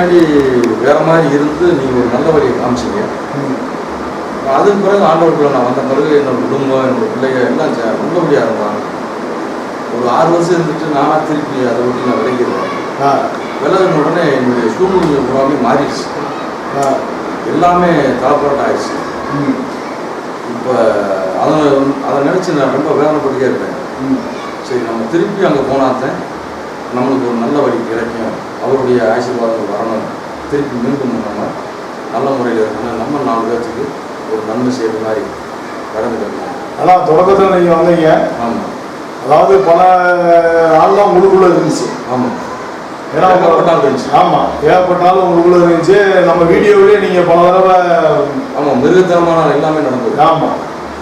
முன்னாடி வேற மாதிரி இருந்து நீங்கள் ஒரு நல்ல வழியை காமிச்சிங்க. அதுக்கு பிறகு ஆண்டவருக்குள்ள நான் வந்த பிறகு என்னோட குடும்பம் என்னோட பிள்ளைங்க எல்லாம் நல்லபடியாக இருந்தாங்க. ஒரு 6 வருஷம் இருந்துட்டு நானாக திருப்பி அதை விட்டு நான் விளைக்கிறேன். விலகின உடனே என்னுடைய சூழ்நிலை பூராமே மாறிடுச்சு. எல்லாமே தலைப்பரட்ட ஆயிடுச்சு. இப்போ அதை நினச்சி நான் ரொம்ப வேதனைப்பட்டுக்கே இருப்பேன். சரி, நம்ம திருப்பி அங்கே போனாத்தான் நம்மளுக்கு ஒரு நல்ல வழி கிடைக்கும், அவருடைய ஆசீர்வாதம் வரணும், திருப்பி மீண்டும் நம்ம நல்ல முறையில் இருக்கணும், நம்ம 4 பேர்த்துக்கு ஒரு நன்மை செய்கிற மாதிரி கடந்துக்கணும். ஆனால் தொடக்கத்தில் நீங்கள் வந்தீங்க. ஆமாம். அதாவது பல ஆள்லாம் உங்களுக்குள்ளே இருந்துச்சு. ஆமாம். ஏன்னா ஏகப்பட்டாலும் இருந்துச்சு. ஆமாம், ஏகப்பட்டாலும் உங்களுக்குள்ளே இருந்துச்சு. நம்ம வீடியோவிலே நீங்கள் பல தடவை ஆமாம் மிருகத்தனமான எல்லாமே நடந்தது. ஆமாம்,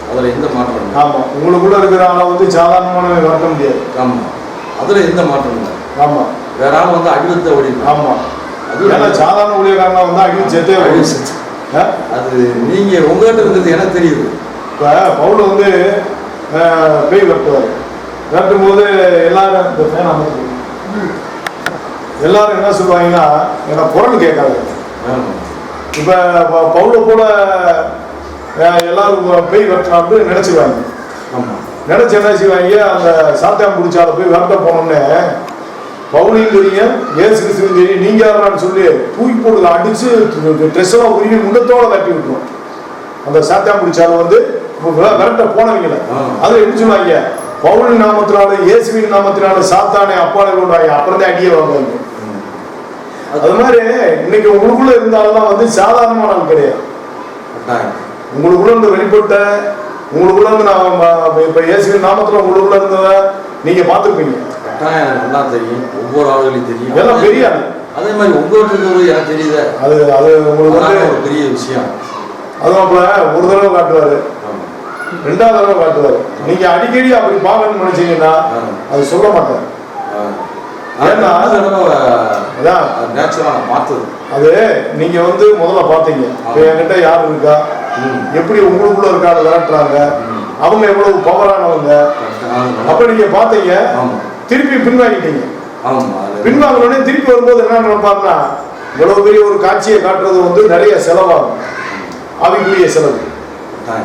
அதில் எந்த மாற்றம் இல்லை. ஆமாம், உங்களுக்குள்ளே இருக்கிற ஆளை வந்து சாதாரணமான வளர்க்க முடியாது. ஆமாம், அதில் எந்த மாற்றம் இல்லை. ஆமாம், வேற ஆள் வந்து அடிவத்த வழி. ஆமாம், அது ஏன்னா சாதாரண ஊழியக்காரனா வந்து அடிவு சேர்த்தே வழி. அது நீங்கள் உங்கள்கிட்ட இருக்கிறது எனக்கு தெரியுது. இப்போ பவுல் வந்து பேய் வெட்டுவார். வெட்டும் போது எல்லாரும் இந்த ஃபேன் அமைச்சு எல்லாரும் என்ன சொல்லுவாங்கன்னா எனக்கு குரல் கேட்காது. இப்போ பவுலை போல எல்லாரும் பேய் வெட்டலாம்னு நினச்சிடுவாங்க. நினச்சி என்ன செய்வாங்க, அந்த சாத்தாம் பிடிச்சால போய் வெட்ட போனோம்னே பவுலையும் தெரியும், ஏசு கிறிஸ்துவும் தெரியும், நீங்கள் யாரான்னு சொல்லி தூக்கி போட்டு அடித்து ட்ரெஸ்ஸெல்லாம் உருவி முண்டத்தோட தட்டி விட்டுருவோம். அந்த சாத்தாம் பிடிச்சால வந்து விரட்ட போனவங்கள அதில் எப்படி சொல்லுவாங்க, பவுலின் நாமத்தினால இயேசுவின் நாமத்தினால சாத்தானே அப்பாலை கொண்டாங்க, அப்புறம் தான் அடியே வாங்குவாங்க. அது மாதிரி இன்னைக்கு உங்களுக்குள்ள இருந்தாலும் வந்து சாதாரணமான ஆள் கிடையாது. உங்களுக்குள்ள இருந்து வெளிப்பட்ட உங்களுக்குள்ள இருந்து நான் இப்ப இயேசுவின் நாமத்துல உங்களுக்குள்ள இருந்ததை நீங்க பார்த்துருப்பீங்க. நல்லா தெரியும், ஒவ்வொரு ஆளுகளையும் தெரியும், எல்லாம் பெரிய ஆள். அதே மாதிரி ஒவ்வொருத்தருக்கு எனக்கு தெரியுது. அது உங்களுக்கு வந்து ஒரு பெரிய விஷயம். அதுவும் ஒரு தடவை காட்டுவாரு, 2வது தடவை காட்டுவாரு. நீங்க அடிக்கடி அப்படி பார்க்கணும்னு நினைச்சீங்கன்னா அது சொல்ல மாட்டாரு. ஏன்னா அது நீங்க வந்து முதல்ல பாத்தீங்க, என்கிட்ட யாரு இருக்கா, எப்படி உங்களுக்குள்ள இருக்கான்னு விரட்டுறாங்க, அவங்க எவ்வளவு பவரானவங்க, அப்ப நீங்க பாத்தீங்க. திருப்பி பின்வாங்கிட்டீங்க. பின்வாங்கினோடனே திருப்பி வரும்போது என்ன நினைப்பாருன்னா, இவ்வளவு பெரிய ஒரு காட்சியை காட்டுறது வந்து நிறைய செலவாகும். ஆவிக்குரிய செலவு,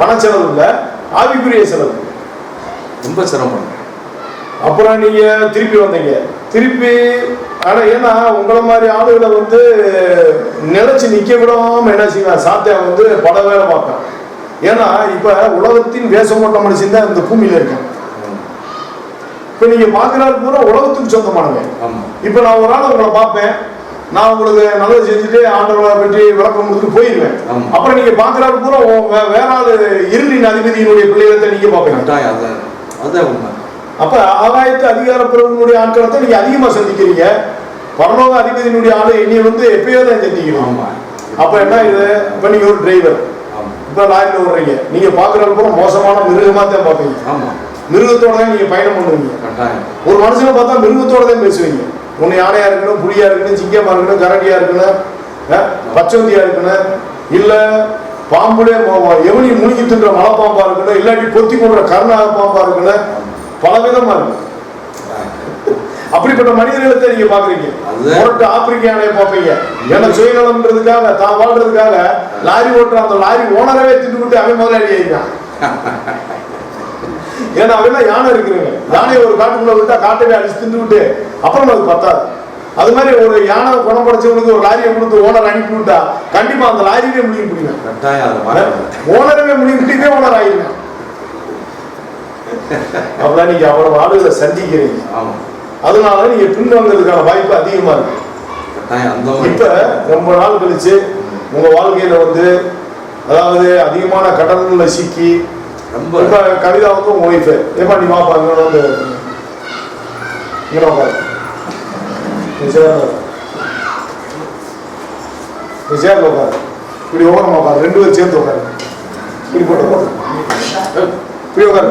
பண செலவு இல்ல, ஆவிக்குரிய செலவு, ரொம்ப சிரமம். அப்புறம் நீங்க திருப்பி வந்தீங்க. திருப்பி ஆனா ஏன்னா உங்களை மாதிரி ஆளுகளை வந்து நிலைச்சு நிக்க விடாம என்ன செய்வேன், சாத்தியா வந்து பல வேலை பார்ப்பேன். ஏன்னா இப்ப உலகத்தின் வேஷமோட்ட மனுஷன் தான் இந்த பூமியில இருக்கேன். இப்ப நீங்க பாக்குறாரு பூரா உலகத்துக்கு சொந்தமானவன். இப்ப நான் ஒரு ஆள் உங்களை பார்ப்பேன், நான் உங்களுக்கு நல்லது செஞ்சுட்டு ஆண்டவரை பற்றி விளக்கம் கொடுத்துட்டு போயிடுவேன். அப்புறம் நீங்க பாக்குறாரு பூரா வேற ஆள் இருளின் அதிபதியினுடைய பிள்ளைகளை நீங்க பார்ப்பீங்க. அப்ப ஆகாயத்து அதிகார பிறகுடைய ஆட்களத்தை நீங்க அதிகமா சந்திக்கிறீங்க. பரலோக அதிபதியினுடைய ஆளு என்னைய வந்து எப்பயோ தான் சந்திக்கிறோம். அப்ப என்ன இது, இப்ப நீங்க ஒரு டிரைவர், இப்ப லாரியில விடுறீங்க, நீங்க பாக்குறது போல மோசமான மிருகமா தான் பார்ப்பீங்க. மிருகத்தோட தான் நீங்க பயணம் பண்ணுவீங்க. ஒரு மனுஷனை பார்த்தா மிருகத்தோட தான் பேசுவீங்க. ஒன்னு யானையா இருக்கணும், புலியா இருக்கணும், சிங்கமா இருக்கணும், கரடியா இருக்கணும், பச்சவந்தியா இருக்கணும், இல்ல பாம்புலே எவனி முழுகி தின்ற மலைப்பாம்பா இருக்கணும், இல்லாட்டி கொத்தி கொன்ற கருணாக பாம்பா இருக்கணும், பல விதமா இருக்கு. அப்படிப்பட்ட மனிதர்களை நீங்க பாக்குறீங்க. ஆப்பிரிக்க யானையை பார்ப்பீங்க. ஏன்னா சுயநலம்ன்றதுக்காக தான் வாழ்றதுக்காக லாரி ஓட்டுற அந்த லாரி ஓனரவே திட்டு அவன் முதலாளி ஆயிருக்கான். ஏன்னா அவெல்லாம் யானை இருக்கிறாங்க. யானையை ஒரு காட்டுக்குள்ள விட்டா காட்டவே அடிச்சு திண்டு விட்டு அப்புறம் அது பத்தாது. அது மாதிரி ஒரு யானை குணம் படைச்சவனுக்கு ஒரு லாரியை கொடுத்து ஓனர் அனுப்பி விட்டா கண்டிப்பா அந்த லாரியே முடிவு பிடிக்கும். ஓனரவே முடிவு பிடிக்கவே ஓனர் ஆயிருக்கான். அப்பதான் நீங்க அவ்வளவு ஆளுகளை சந்திக்கிறீங்க. அதனால நீங்க பின்வாங்கிறதுக்கான வாய்ப்பு அதிகமா இருக்கு. இப்ப ரொம்ப நாள் கழிச்சு உங்க வாழ்க்கையில வந்து அதாவது அதிகமான கடன்ல சிக்கி ரொம்ப கவிதா வந்து உங்க ஒய்ஃபு ஏப்பா நீ வாப்பாங்க வந்து சேர்ந்து உட்காரு, இப்படி ஓரமா உட்காரு, 2 பேரும் சேர்ந்து உட்காரு, இப்படி போட்டு இப்படி உட்காரு,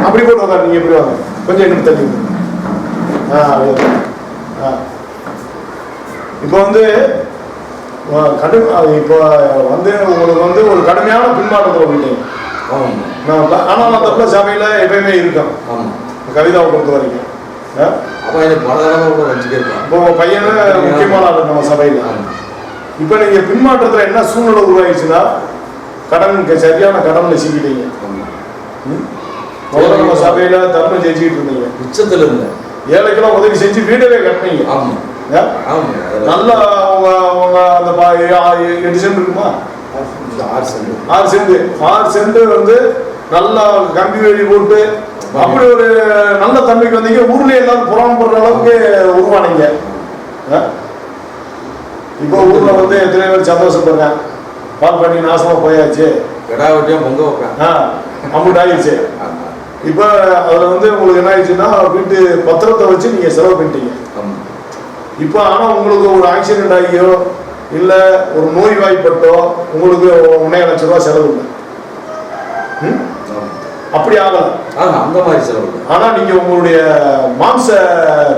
அப்படி போட்டு உட்காரு, நீங்க எப்படி வாங்க கொஞ்சம் இன்னும் தள்ளி. இப்போ வந்து இப்போ வந்து உங்களுக்கு வந்து ஒரு கடுமையான பின்மாற்றத்தில் போயிட்டீங்க. ஆனால் அந்த சபையில் எப்பயுமே இருக்கும். கவிதாவை பொறுத்த வரைக்கும் அப்போ எனக்கு பல தடவை கூட வச்சுக்கிருக்கான். இப்போ பையனு முக்கியமான ஆள் நம்ம சபையில். இப்போ நீங்கள் பின்மாற்றத்தில் என்ன சூழ்நிலை உருவாயிடுச்சுன்னா சரியான கடனில் சிக்கிட்டீங்க. முதல்ல நம்ம சபையில் தர்மம் செஞ்சுக்கிட்டு இருந்தீங்க, உச்சத்தில் இருந்தேன், ஏழைக்கெல்லாம் உதவி செஞ்சு வீடவே கட்டினீங்க. ஆமாம் நல்லா அவங்க அவங்க அந்த 8 சென்ட் இருக்குமா, 6 சென்ட் வந்து நல்லா கம்பி வேலி போட்டு அப்படி ஒரு நல்ல தம்பிக்கு வந்தீங்க. ஊர்ல எல்லாரும் புறாமப்படுற அளவுக்கு உருவானீங்க. இப்போ ஊர்ல வந்து எத்தனை பேர் சந்தோஷப்படுறேன், பால் பண்ணி நாசமா போயாச்சு, கடாவட்டியா பொங்க வைப்பேன், அமௌண்ட் ஆயிடுச்சு. இப்போ அதுல வந்து உங்களுக்கு என்ன ஆயிடுச்சுன்னா வீட்டு பத்திரத்தை வச்சு நீங்க செலவு பண்ணிட்டீங்க. இப்போ ஆனா உங்களுக்கு ஒரு ஆக்சிடென்ட் ஆகியோ இல்ல ஒரு நோய் வாய்ப்பட்டோ உங்களுக்கு 1.5 லட்சம் ரூபாய் செலவு இல்லை. அப்படி ஆகல, அந்த மாதிரி செலவு. ஆனா நீங்க உங்களுடைய மாம்ச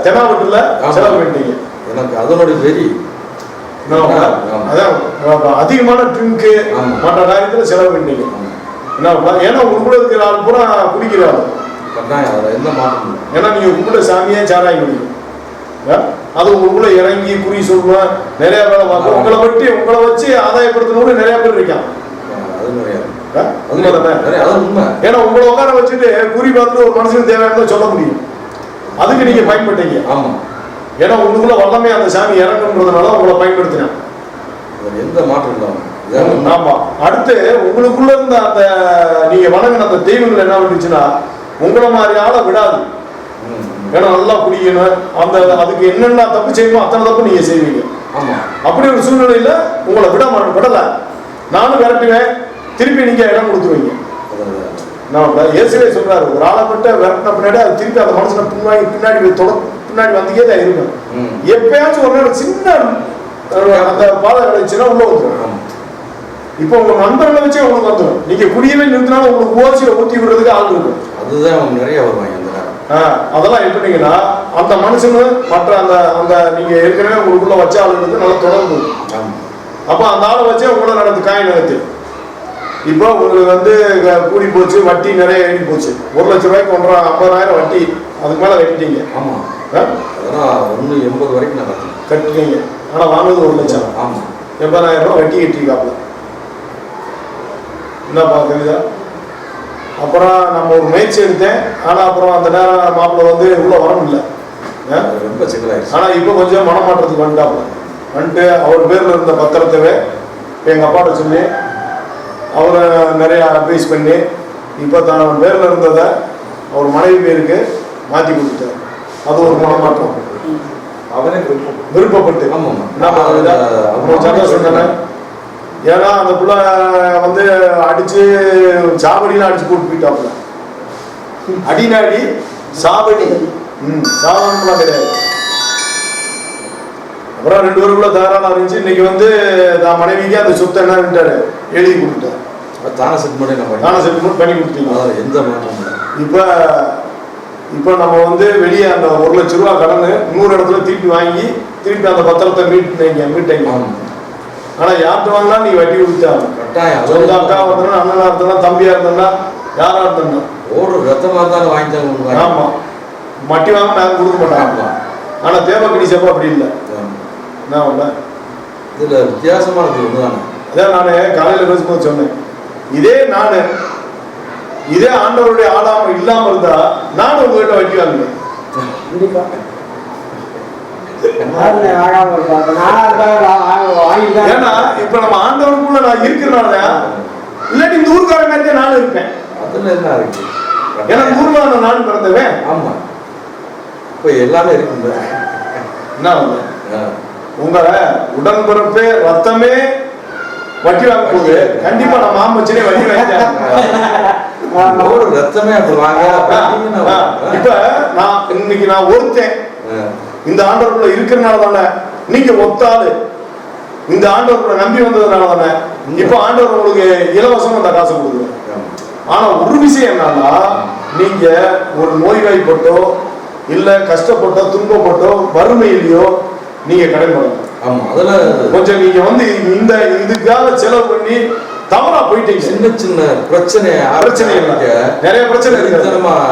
தெனாவட்டுல செலவு பண்ணிட்டீங்க. எனக்கு அதனுடைய வெறி, அதான் அதிகமான ட்ரிங்கு மற்ற காரியத்துல செலவு பண்ணிட்டீங்க. என்ன ஏன்னா உங்களுக்குள்ள இருக்கிற ஆள் பூரா குடிக்கிறாரு, எந்த மாற்றம். ஏன்னா நீங்க உங்களுடைய சாமியே சாராய் குடிக்கும். அது உங்களுக்குள்ள இறங்கி குறி சொல்லுவேன், நிறைய வேலை பார்க்கும். உங்களை வச்சு ஆதாயப்படுத்தணும்னு நிறைய பேர் இருக்காங்க. ஏன்னா உங்களை உட்கார வச்சுட்டு குறி பார்த்துட்டு ஒரு மனுஷனுக்கு தேவையானதை சொல்ல முடியும். அதுக்கு நீங்க பயன்பட்டீங்க. ஆமா, ஏன்னா உங்களுக்குள்ள வல்லமே அந்த சாமி இறங்குன்றதுனால உங்களை பயன்படுத்தினேன். எந்த மாற்றம் இல்லாம. ஆமா, அடுத்து உங்களுக்குள்ள இருந்த அந்த நீங்க வணங்கின அந்த தெய்வங்கள் என்ன பண்ணுச்சுன்னா உங்களை மாதிரி ஆளை விடாது. ஏன்னா நல்லா குடிக்கணும், அந்த அதுக்கு என்னென்ன தப்பு செய்யணுமோ அத்தனை தப்பு நீங்க செய்வீங்க. அப்படி ஒரு சூழ்நிலையில உங்களை விடல, நானும் விரட்டுவேன், திருப்பி நீங்க இடம் கொடுத்துருவீங்க. இயேசுவே சொல்றாரு, ஒரு ஆளை மட்டும் விரட்டின பின்னாடி அது திருப்பி அந்த மனுஷனை பின்னாடி வந்துக்கே தான் இருக்கும். எப்பயாச்சும் ஒரு நேரம் சின்ன அந்த பாதை கிடைச்சுன்னா உள்ள வந்துடும். இப்போ உங்க நண்பர்களை வச்சே உங்களுக்கு வந்துடும். நீங்க குடியவே நிறுத்தினாலும் உங்களுக்கு ஓசியை ஊற்றி விடுறதுக்கு ஆள் இருக்கும். அதுதான் நிறைய வருவாங்க. அதெல்லாம் எப்படிங்கன்னா அந்த மனுஷனு மற்ற அந்த அந்த நீங்க ஏற்கனவே உங்களுக்குள்ள வச்ச ஆளுங்களுக்கு நல்ல தொடர்பு. அப்போ அந்த ஆளை வச்சே உங்களை நடத்து காய் நடத்து. இப்போ உங்களுக்கு வந்து கூடி போச்சு, வட்டி நிறைய ஏறி போச்சு. 1 லட்சம் ரூபாய்க்கு 50,000 வட்டி, அதுக்கு மேல கட்டிட்டீங்க. ஆமா, அதெல்லாம் 1.80 வரைக்கும் நான் கட்டிட்டீங்க. ஆனா வாங்குறது 1 லட்சம். ஆமா, 80,000 ரூபாய் வட்டி கட்டிருக்காப்புல. என்னப்பா கவிதா? அப்புறம் நம்ம ஒரு முயற்சி எடுத்தேன், ஆனா அப்புறம் அந்த நேரம் மாப்பிள்ளை வந்து உள்ள வர முடியல, ரொம்ப சிக்கலாயிடுச்சு. ஆனா இப்போ கொஞ்சம் மனமாற்றத்துக்கு வந்துட்டு அவர் பேர்ல இருந்த பத்திரத்தவே எங்க அப்பாட்ட சொல்லி அவரை நிறைய அட்வைஸ் பண்ணி இப்போ தான் பேர்ல இருந்ததை அவர் மனைவி பேருக்கு மாற்றி கொடுத்துட்டார். அது ஒரு மனமாற்றம். அவனே விருப்பப்பட்டு என்ன சந்தோஷம் தானே. ஏன்னா அந்த பிள்ளை வந்து அடிச்சு சாவடியில அடிச்சு போட்டு போயிட்டாப்புல. அடிநாடி சாவடி சாவடிலாம் கிடையாது. அப்புறம் 2 பேருக்குள்ள தாராளம் இருந்துச்சு. இன்னைக்கு வந்து நான் மனைவிக்கு அந்த சொத்தை என்ன எழுதி கொடுத்தார். தான செட்டில்மெண்ட் பண்ணி கொடுத்தீங்க. எந்த மாற்றம். இப்போ நம்ம வந்து வெளியே அந்த 1 லட்சம் ரூபா கடன் 100 இடத்துல திருப்பி வாங்கி திருப்பி அந்த பத்திரத்தை மீட்டீங்க. ஆனா யார்கிட்ட வாங்கினா நீ வட்டி கொடுத்தாங்க. சொந்த அக்கா இருந்தா, அண்ணனா இருந்தா, தம்பியா இருந்தா, யாரா இருந்தா ஒரு ரத்தமா இருந்தாலும் வாங்கிட்டாங்க. ஆமா, மட்டி வாங்க நாங்க கொடுக்க மாட்டாங்க. ஆனா தேவக்கணி சேப்பா அப்படி இல்லை. என்ன இதுல வித்தியாசமானது ஒண்ணுதானே. அதான் நானு காலையில பேசும்போது சொன்னேன், இதே ஆண்டவருடைய ஆடாம இல்லாம இருந்தா நானும் உங்ககிட்ட வட்டி வாங்குவேன். ஏன்னா இப்ப நம்ம ஆண்டவருக்குள்ள நான் இருக்கிறனால, இல்லாட்டி இந்த ஊருக்கார மாதிரி நானும் இருப்பேன். அதுல என்ன இருக்கு, ஏன்னா ஊர்ல நானும் பிறந்தவன். ஆமா, இப்ப எல்லாமே இருக்கு. என்ன உங்க உடன்பிறப்பே ரத்தமே வட்டி வாங்க போகுது. கண்டிப்பா நம்ம மாமச்சனே வட்டி வாங்கிட்டேன். ஒரு ரத்தமே அப்படி வாங்க. இப்ப இன்னைக்கு நான் ஒருத்தன் இந்த ஆண்டவருக்குள்ள இருக்கிறனால தானே நீங்க ஒத்தாளு இந்த ஆண்டவருக்குள்ள நம்பி வந்ததுனால தானே இப்ப ஆண்டவர் உங்களுக்கு இலவசம் அந்த காசு கொடுக்குறேன். ஆனா ஒரு விஷயம் என்னன்னா, நீங்க ஒரு நோய்வாய்ப்பட்டோ இல்ல கஷ்டப்பட்டோ துன்பப்பட்டோ வறுமையிலையோ நீங்க கடன் பண்ணலாம். ஆமா, அதுல கொஞ்சம் நீங்க வந்து இந்த இதுக்காக செலவு பண்ணி தவறா போயிட்டீங்க. சின்ன சின்ன பிரச்சனை இல்லை, நிறைய பிரச்சனை இருக்கு.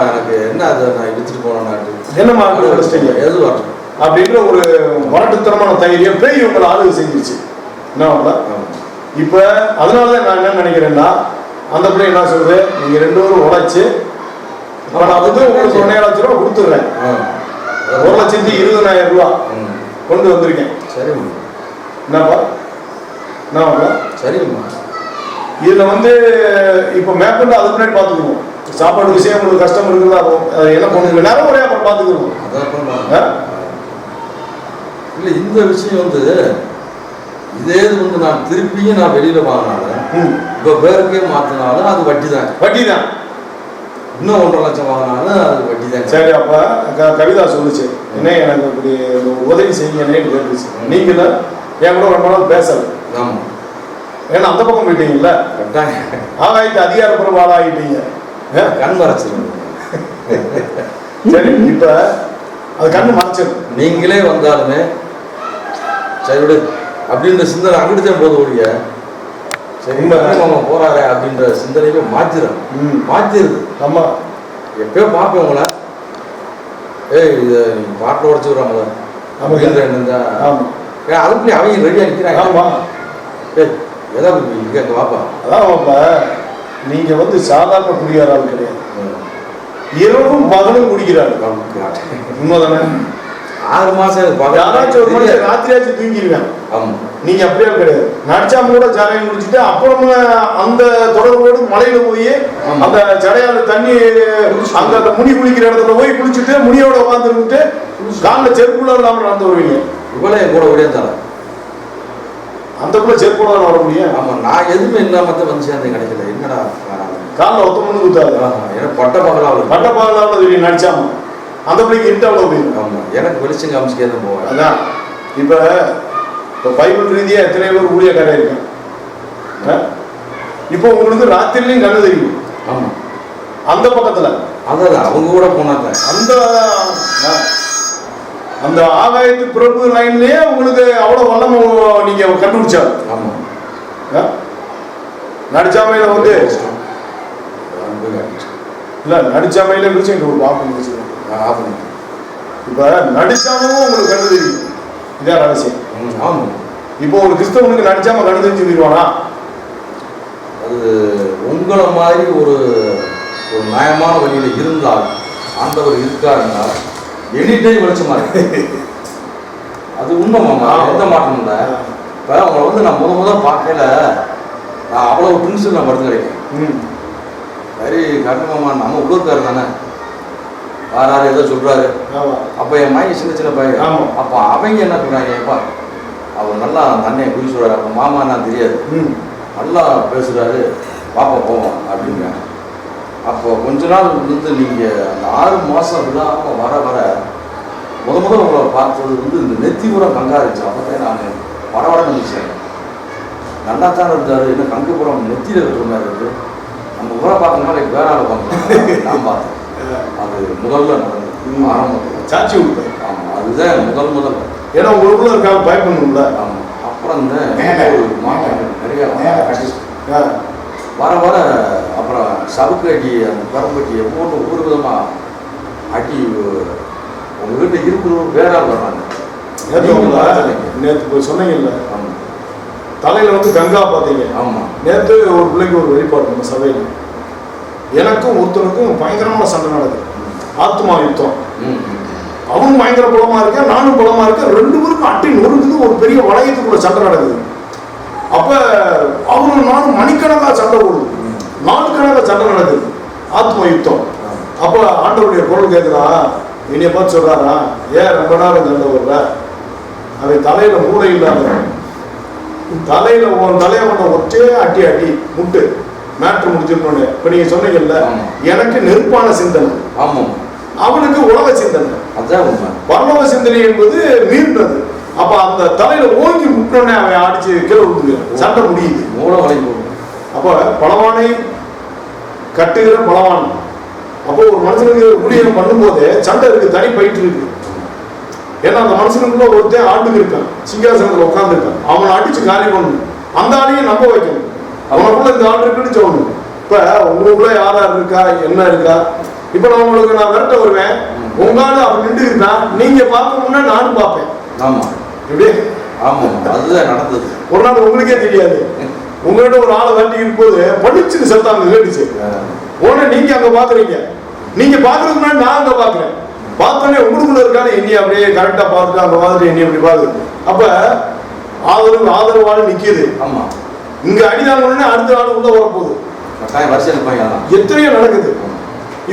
எனக்கு என்ன அதை நான் எடுத்துட்டு போனேன். என்ன மார்க் படிச்சிட்டீங்க எது வரணும் அப்படின்ற ஒரு வரட்டுத்தனமான தைரியம் பேய் உங்களை ஆளுகை செஞ்சிருச்சு. என்ன இப்ப அதனாலதான் நான் என்ன நினைக்கிறேன்னா, அந்த பிள்ளை என்ன சொல்றது, நீங்க 2 பேரும் உழைச்சு நான் வந்து உங்களுக்கு 1,5 லட்சம் ரூபாய் கொடுத்துடுறேன், 1,20,000 ரூபாய் கொண்டு வந்திருக்கேன். சரி என்னப்பா என்ன சரிம்மா. இதுல வந்து இப்ப மேற்கொண்டு அதுக்கு முன்னாடி பாத்துக்கணும். சாப்பாடு விஷயம் உங்களுக்கு கஷ்டம் இருக்குதா, என்ன பண்ணுங்க நேரம் ஒரே அப்புறம் பாத்துக்கணும். இல்ல இந்த விஷயம் வந்து இதே வந்து நான் திருப்பியும் நான் வெளியில வாங்கினாலும் இப்ப பேருக்கே மாத்தினாலும் அது வட்டி தான். இன்னும் 1,50,000 வாங்கினாலும் அது வட்டி தான். சரி, அப்ப கவிதா சொல்லுச்சு, என்ன எனக்கு இப்படி உதவி செய்யுங்கன்னு கேட்டுச்சு. நீங்கள என் கூட ரொம்ப நாள் பேசல. ஆமா, ஏன்னா அந்த பக்கம் போயிட்டீங்கல்ல, ஆகாயத்து அதிகாரப்பூர்வ ஆளாகிட்டீங்க, கண் மறைச்சிருங்க. சரி, இப்ப அது கண்ணு மறைச்சிடும். நீங்களே வந்தாலுமே சரி விடு அப்படின்ற சிந்தனை அங்கிட்டு போது ஒழிய சரி அவங்க போறாரு அப்படின்ற சிந்தனையில மாத்திருது. ஆமா, எப்பயோ பார்ப்பேன் உங்களை, இதை நீங்க பாட்டில் உடச்சுக்கிறாங்கள அப்படின்ற எண்ணம் தான். அதுக்குள்ளே அவங்க ரெடியா நிற்கிறாங்க. ஆமா, ஏதாவது இங்கே வாப்பா. அதான் நீங்க வந்து சாதாரண குடியார ஆள் கிடையாது, இரவும் பகலும் குடிக்கிறாரு. உண்மைதானே? 6 மாசம் யாராச்சும் ஒரு மனுஷன் ராத்திரியாச்சும் தூங்கிடுவேன். நீங்க அப்படியே கிடையாது. நடிச்சாம கூட ஜாலியம் குடிச்சுட்டு அப்புறமா அந்த தொடர்போடு மலையில போய் அந்த ஜடையால தண்ணி அங்க அந்த முனி குளிக்கிற இடத்துல போய் குளிச்சுட்டு முனியோட உட்காந்துருந்துட்டு காலில் செருப்புள்ள இல்லாம நடந்து வருவீங்க. இவ்வளவு என் கூட ஓடியாந்தாரா அந்த கூட செருப்போட வர முடியும். ஆமா, நான் எதுவுமே இல்லாம வந்து சேர்ந்து கிடைக்கல. என்னடா காலில் ஒத்த மணி குத்தாது. ஏன்னா பட்ட பகலாவில் நடிச்சாம அந்த பிள்ளைக்கு இருட்டாவில் போயிடும். ஆமா, எனக்கு வெளிச்சம் காமிச்சுக்கே தான் போவேன். அதான் இப்போ பைபிள் ரீதியா எத்தனை பேர் ஊழியக்காரர் இருக்கேன். இப்போ உங்களுக்கு ராத்திரிலையும் கண்ணு தெரியும். ஆமா, அந்த பக்கத்துல அதான் அவங்க கூட போனாங்க. அந்த ஆகாயத்து பிறப்பு லைன்லயே உங்களுக்கு அவ்வளவு வல்லம நீங்க கண்டுபிடிச்சாரு. ஆமா, நடிச்சாமையில வந்து இல்ல நடிச்சாமையில இருந்துச்சு ஒரு பாப்பு இப்ப நடிச்சாமும் உங்களுக்கு கண்டு தெரியும். இதான் ரகசியம். ஆமா, இப்போ ஒரு கிறிஸ்தவனுக்கு நடிச்சாம கண்டு தெரிஞ்சு போயிடுவானா? அது உங்களை மாதிரி ஒரு நியாயமான வழியில இருந்தால் ஆண்டவர் இருக்காருன்னா எனி டைம் வெளிச்சமா இருக்கு. அது உண்மைமாமா, எந்த மாற்றம் இல்லை. இப்போ அவங்களை வந்து நான் முதல் பார்க்கல, நான் அவ்வளவு பிரின்சில் நான் படுத்து கிடைக்கேன். சரி கட்டணமாமா, நம்ம உள்ளூர்காரு தானே, யாராரு ஏதோ சொல்றாரு. அப்போ என் மையம் சின்ன பையன். அப்போ அவங்க என்ன சொல்றாங்க, ஏப்பா அவர் நல்லா தண்ணியை குடி சொல்றாரு. அப்போ மாமா நான் தெரியாது, நல்லா பேசுறாரு, பாப்பா போவோம் அப்படிங்கிறாங்க. அப்போ கொஞ்ச நாள் வந்து நீங்கள் அந்த 6 மாதம் விடாமல் வர முதல்ல உங்களை பார்த்தது வந்து இந்த நெத்தி பூரா கங்கா இருந்துச்சு. அப்போ நான் படவடன்னு நினைச்சேன். நல்லா தான் இருந்தார், என்ன கங்கு பூரம் நெத்தியில் இருக்கிற மாதிரி இருக்குது. நம்ம ஊரை பார்க்கணும்னா வேற ஆள் பார்க்கணும். நான் பார்த்தேன். அது முதல்ல நடந்தது ஆரம்பத்தில் சாட்சி கொடுத்தேன். ஆமாம், அதுதான் முதல்ல. ஏன்னா உங்களுக்குள்ள இருக்காங்க பயப்படணும்ல. ஆமாம், அப்புறம் இந்த மாற்றம் நிறையா வர அப்புறம் சவுக்கு அடி, அந்த பரம்பட்டி ஒவ்வொரு விதமாக அடி. உங்கள் வீட்டில் இருக்கிறவங்க வேற ஆள் வர்றாங்க. நேற்று போய் சொன்னீங்கல்ல, தலையில் வந்து கங்கா பார்த்தீங்க. ஆமாம், நேற்று ஒரு பிள்ளைக்கு ஒரு வெளிப்பாடு நம்ம சபையில், எனக்கும் ஒருத்தனுக்கும் பயங்கரமான சண்டை நடக்குது. ஆத்மா யுத்தம். அவனும் பயங்கர பலமா இருக்கேன், நானும் பலமா இருக்கேன். 2 பேருக்கும் அட்டி நொறுக்குது. ஒரு பெரிய வளையத்துக்குள்ள சண்டை நடக்குது. அப்ப அவனும் நானும் மணிக்கணக்காக சண்டை போடுது, 4 கணக்காக சண்டை நடக்குது. ஆத்மா யுத்தம். அப்ப ஆண்டவருடைய குரல் கேட்குதா, என்னைய பார்த்து சொல்றாரா, ஏன் ரொம்ப நேரம் சண்டை போடுற? அவன் தலையில மூளை இல்லாத, தலையில உன் தலையை பண்ண ஒற்றே அட்டி முட்டு மேட்ரு முடிச்சிருக்கோன்னு. இப்ப நீங்க சொன்னீங்கல்ல, எனக்கு நெருப்பான சிந்தனை, ஆமாம், அவனுக்கு உலக சிந்தனை. அதான் பரலோக சிந்தனை என்பது மீறினது. அப்ப அந்த தலையில ஓங்கி முட்டோன்னே அவன் அடிச்சு கீழே விடுது, சண்டை முடியுது. மூளை வளைந்து. அப்ப பலவானை கட்டுகிற பலவான். அப்போ ஒரு மனுஷனுக்கு ஊழியம் பண்ணும்போது சண்டை இருக்கு, தனி பயிற்று இருக்கு. ஏன்னா அந்த மனுஷனுக்குள்ள ஒருத்தன் ஆண்டுக்கு இருக்கான், சிங்காசனத்துல உட்காந்துருக்கான். அவனை அடிச்சு காரியம் பண்ணணும், அந்த ஆளையும் நம்ப வைக்கணும். அவனுக்குள்ள இந்த ஆள் இருக்குன்னு சொல்லணும். இப்ப உங்களுக்குள்ள யார் இருக்கா, என்ன இருக்கா. இப்ப நான் உங்களுக்கு நான் விரட்ட வருவேன், உங்களால அவர் நின்று இருந்தா நீங்க பார்க்கணும்னா நானும் பார்ப்பேன். ஆமா எப்படி? ஆமா அதுதான் நடந்தது. ஒரு நாள் உங்களுக்கே தெரியாது, உங்கள்கிட்ட ஒரு ஆளை வண்டி இருக்கும்போது படிச்சுன்னு சத்தாங்க கேட்டுச்சு. உடனே நீங்க அங்க பாக்குறீங்க, நீங்க பாக்குறதுக்கு முன்னாடி நான் அங்க பாக்குறேன். பார்த்தோன்னே உங்களுக்குள்ள இருக்கான என்னைய அப்படியே கரெக்டா பார்த்துட்டு அந்த மாதிரி என்னைய அப்படி பாக்குது. அப்ப ஆதரவான நிக்குது. ஆமா இங்க அடிதாங்க அடுத்த ஆள் உள்ள வரப்போகுது. எத்தனையோ நடக்குது.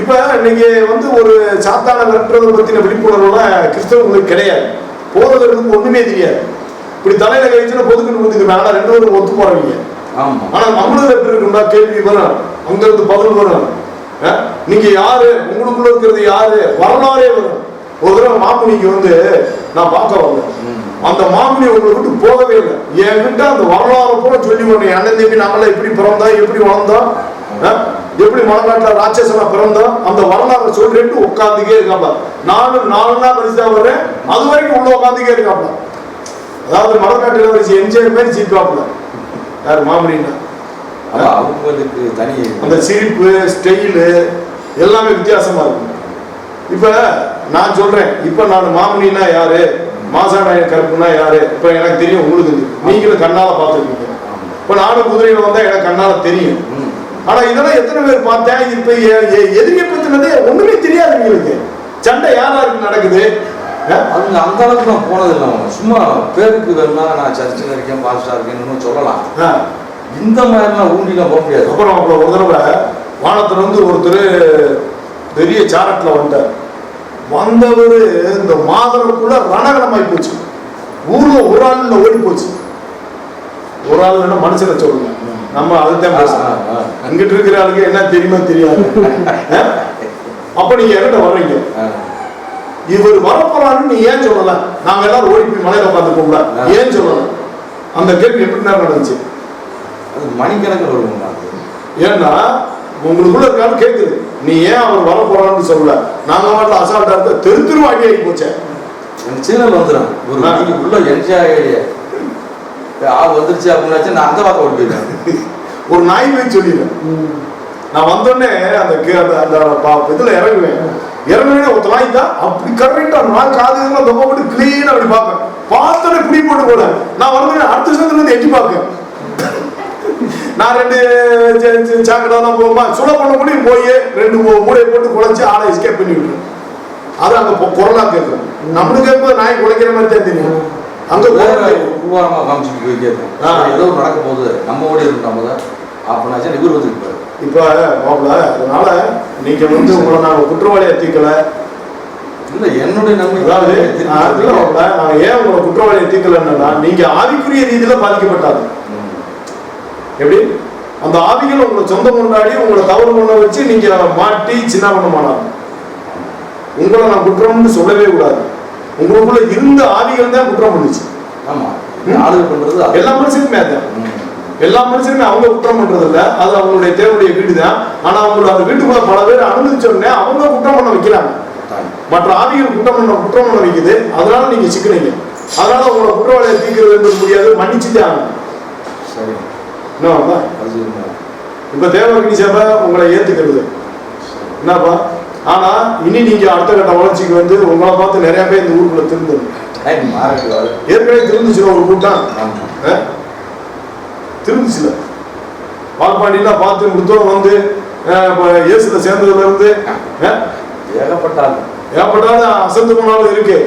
இப்ப இன்னைக்கு வந்து ஒரு சாத்தான விரட்டுறதை பத்தின விழிப்புணர்வுலாம் கிறிஸ்தவங்களுக்கு கிடையாது. போறதுக்கு ஒண்ணுமே தெரியாது. இப்படி தலையில கழிச்சுன்னா பொதுக்குன்னு கொடுத்துக்கிறேன். ஆனா 2 பேரும் ஒத்து போறவங்க. ஆனா நம்மளும் வெற்றி இருக்குண்டா கேள்வி வரும், அங்க இருந்து பதில் வரும். நீங்க யாரு, உங்களுக்குள்ள இருக்கிறது யாரு, வரலாறே வரும். ஒரு தடவை மாமுனிக்கு வந்து நான் பார்க்க வந்தேன். அந்த மாமுனி உங்களை விட்டு போகவே இல்லை. என்கிட்ட அந்த வரலாறு கூட சொல்லி போனேன். அண்ணன் தம்பி நம்மள எப்படி பிறந்தோம், எப்படி வளர்ந்தோம், எப்படி மலைநாட்டில் ராட்சசனா பிறந்தோம், அந்த வரலாறு சொல்லிட்டு உட்காந்துக்கே இருக்காப்ப. நானும் 4 நாள் கழிச்சுதான் வர்றேன், அது வரைக்கும் உள்ள உட்காந்துக்கே இருக்காப்ல. அதாவது மலைநாட்டில் வச்சு எம்ஜிஆர் மாதிரி சீப்பாப்ல. யாரு மாமுனின்னா அவங்களுக்கு தனி அந்த சிரிப்பு ஸ்டைலு எல்லாமே வித்தியாசமா இருக்கும். இப்ப நான் சொல்றேன், இப்ப நான் மாமுனின்னா யாரு, மாசாநாயக கருப்புனா யாரு, இப்ப எனக்கு தெரியும், உங்களுக்கு நீங்களும் கண்ணால பார்த்துருக்கீங்க. இப்ப நானும் குதிரையில வந்தா எனக்கு கண்ணால தெரியும். ஆனா இதெல்லாம் எத்தனை பேர் பார்த்தேன். இப்ப எதிரியை பத்தினதே ஒண்ணுமே தெரியாது. உங்களுக்கு சண்டை யாராருக்கு நடக்குது, அவங்க அந்த அளவுக்கு நான் போனது இல்லை. சும்மா பேருக்கு வேணும்னா நான் சர்ச்சில் இருக்கேன், பாஸ்டா இருக்கேன்னு சொல்லலாம். இந்த மாதிரிலாம் ஊண்டிலாம் போக முடியாது. அப்புறம் ஒரு தடவை வானத்துல இருந்து ஒருத்தர் பெரிய சாரட்ல வந்தவர் இந்த மாதருக்குள்ள ரணகலமாய் போச்சு. ஊர்ல ஒரு ஆள் ஓடி போச்சு. ஒரு ஆள் மனுஷனை சொல்லுங்க, நம்ம அதுதான் பேசலாம். அங்கிட்டு இருக்கிற ஆளுக்கு என்ன தெரியுமா தெரியாது. அப்ப நீங்க என்கிட்ட வர்றீங்க, இவர் வரப்போறான்னு நீ ஏன் சொல்லல, நாங்க எல்லாரும் ஓடி போய் மலையில பார்த்துக்கோங்களா, ஏன் சொல்லல? அந்த கேள்வி எப்படி நேரம் நடந்துச்சு? அது மணிக்கணக்கில் வருவாங்க. ஏன்னா உங்களுக்குள்ள இருக்கான்னு கேட்குது, நீ ஏன் அவர் வர போறான்னு சொல்லல. நாங்க மாட்டில் அசால்ட்டா இருக்க தெரு அடி ஆகி போச்சேன். சீனல் வந்துடும் ஒரு நாளைக்கு உள்ள என்ஜாய் ஆள் வந்துருச்சு அப்படின்னு நான் அந்த பக்கம் ஓடி போயிருக்கேன். ஒரு நாய் போய் சொல்லிடுறேன். நான் வந்தோடனே அந்த இதுல இறங்குவேன். இறங்குனே ஒரு நாய் தான் அப்படி கரெக்டா நான் காதுலாம் தொப்ப போட்டு கிளீனா அப்படி பார்ப்பேன். பார்த்தோன்னே பிடி போட்டு போல நான் வந்தோடனே அடுத்த சத்துல இருந்து எட்டி பார்ப்பேன். நான் 2 சாக்கெல்லாம் போகுமா சுட பண்ண முடியும் போய் 2 மூடையை போட்டு குழைச்சி ஆளை எஸ்கேப் பண்ணி விட்டுரும். அது அங்க குரலா கேட்கும். நம்மளுக்கு கேட்கும்போது நாய் குலைக்கிற மாதிரி தான் தெரியும். அங்க உருவாரமா காமிச்சு போய் கேட்கும், ஏதோ நடக்க போகுது நம்ம ஓடி இருக்கோம் அப்படின்னாச்சா இவர் வந்து இப்ப மாப்பிள்ள. அதனால நீங்க வந்து உங்களை நாங்க குற்றவாளியா தீக்கல. இல்ல என்னுடைய நன்மை நான் ஏன் உங்களை குற்றவாளியை தீக்கலன்னா, நீங்க ஆவிக்குரிய ரீதியில பாதிக்கப்பட்டாது. எப்படி அந்த ஆவிகள் உங்களை சொந்தம் கொண்டாடி உங்களை தவறு பண்ண வச்சு நீங்க மாட்டி சின்ன பண்ணமானாங்க. உங்களை நான் குற்றம்னு சொல்லவே கூடாது. உங்களுக்குள்ள இருந்த ஆவிகள் தான் குற்றம் பண்ணுச்சு. ஆமா பண்றது எல்லா மனுஷனுக்குமே அதான். எல்லா மனுஷனுமே அவங்க குற்றம் பண்றது இல்ல, அது அவங்களுடைய தேவையுடைய வீடு தான். ஆனா அவங்களோட அந்த வீட்டுக்குள்ள பல பேர் அனுமதிச்ச உடனே அவங்க குற்றம் பண்ண வைக்கிறாங்க. மற்ற ஆவிகள் குற்றம் பண்ண வைக்குது. அதனால நீங்க சிக்கிறீங்க. அதனால உங்களை குற்றவாளியை தீர்க்கிறது முடியாது, மன்னிச்சுட்டே ஆகணும். சரி இப்ப தேவகிரி சபை உங்களை ஏத்துக்கிறது என்னப்பா. ஆனா இனி நீங்க அடுத்த கட்ட வளர்ச்சிக்கு வந்து உங்களை பார்த்து நிறைய பேர் இந்த ஊருக்குள்ள திருந்தணும். ஏற்கனவே திருந்துச்சுல ஒரு கூட்டம் திருந்துச்சுல பால்பாண்டிலாம் பார்த்து முடித்தோம் வந்து இயேசுல சேர்ந்ததுல இருந்து ஏகப்பட்டாலும் அசந்து போனாலும் இருக்கு.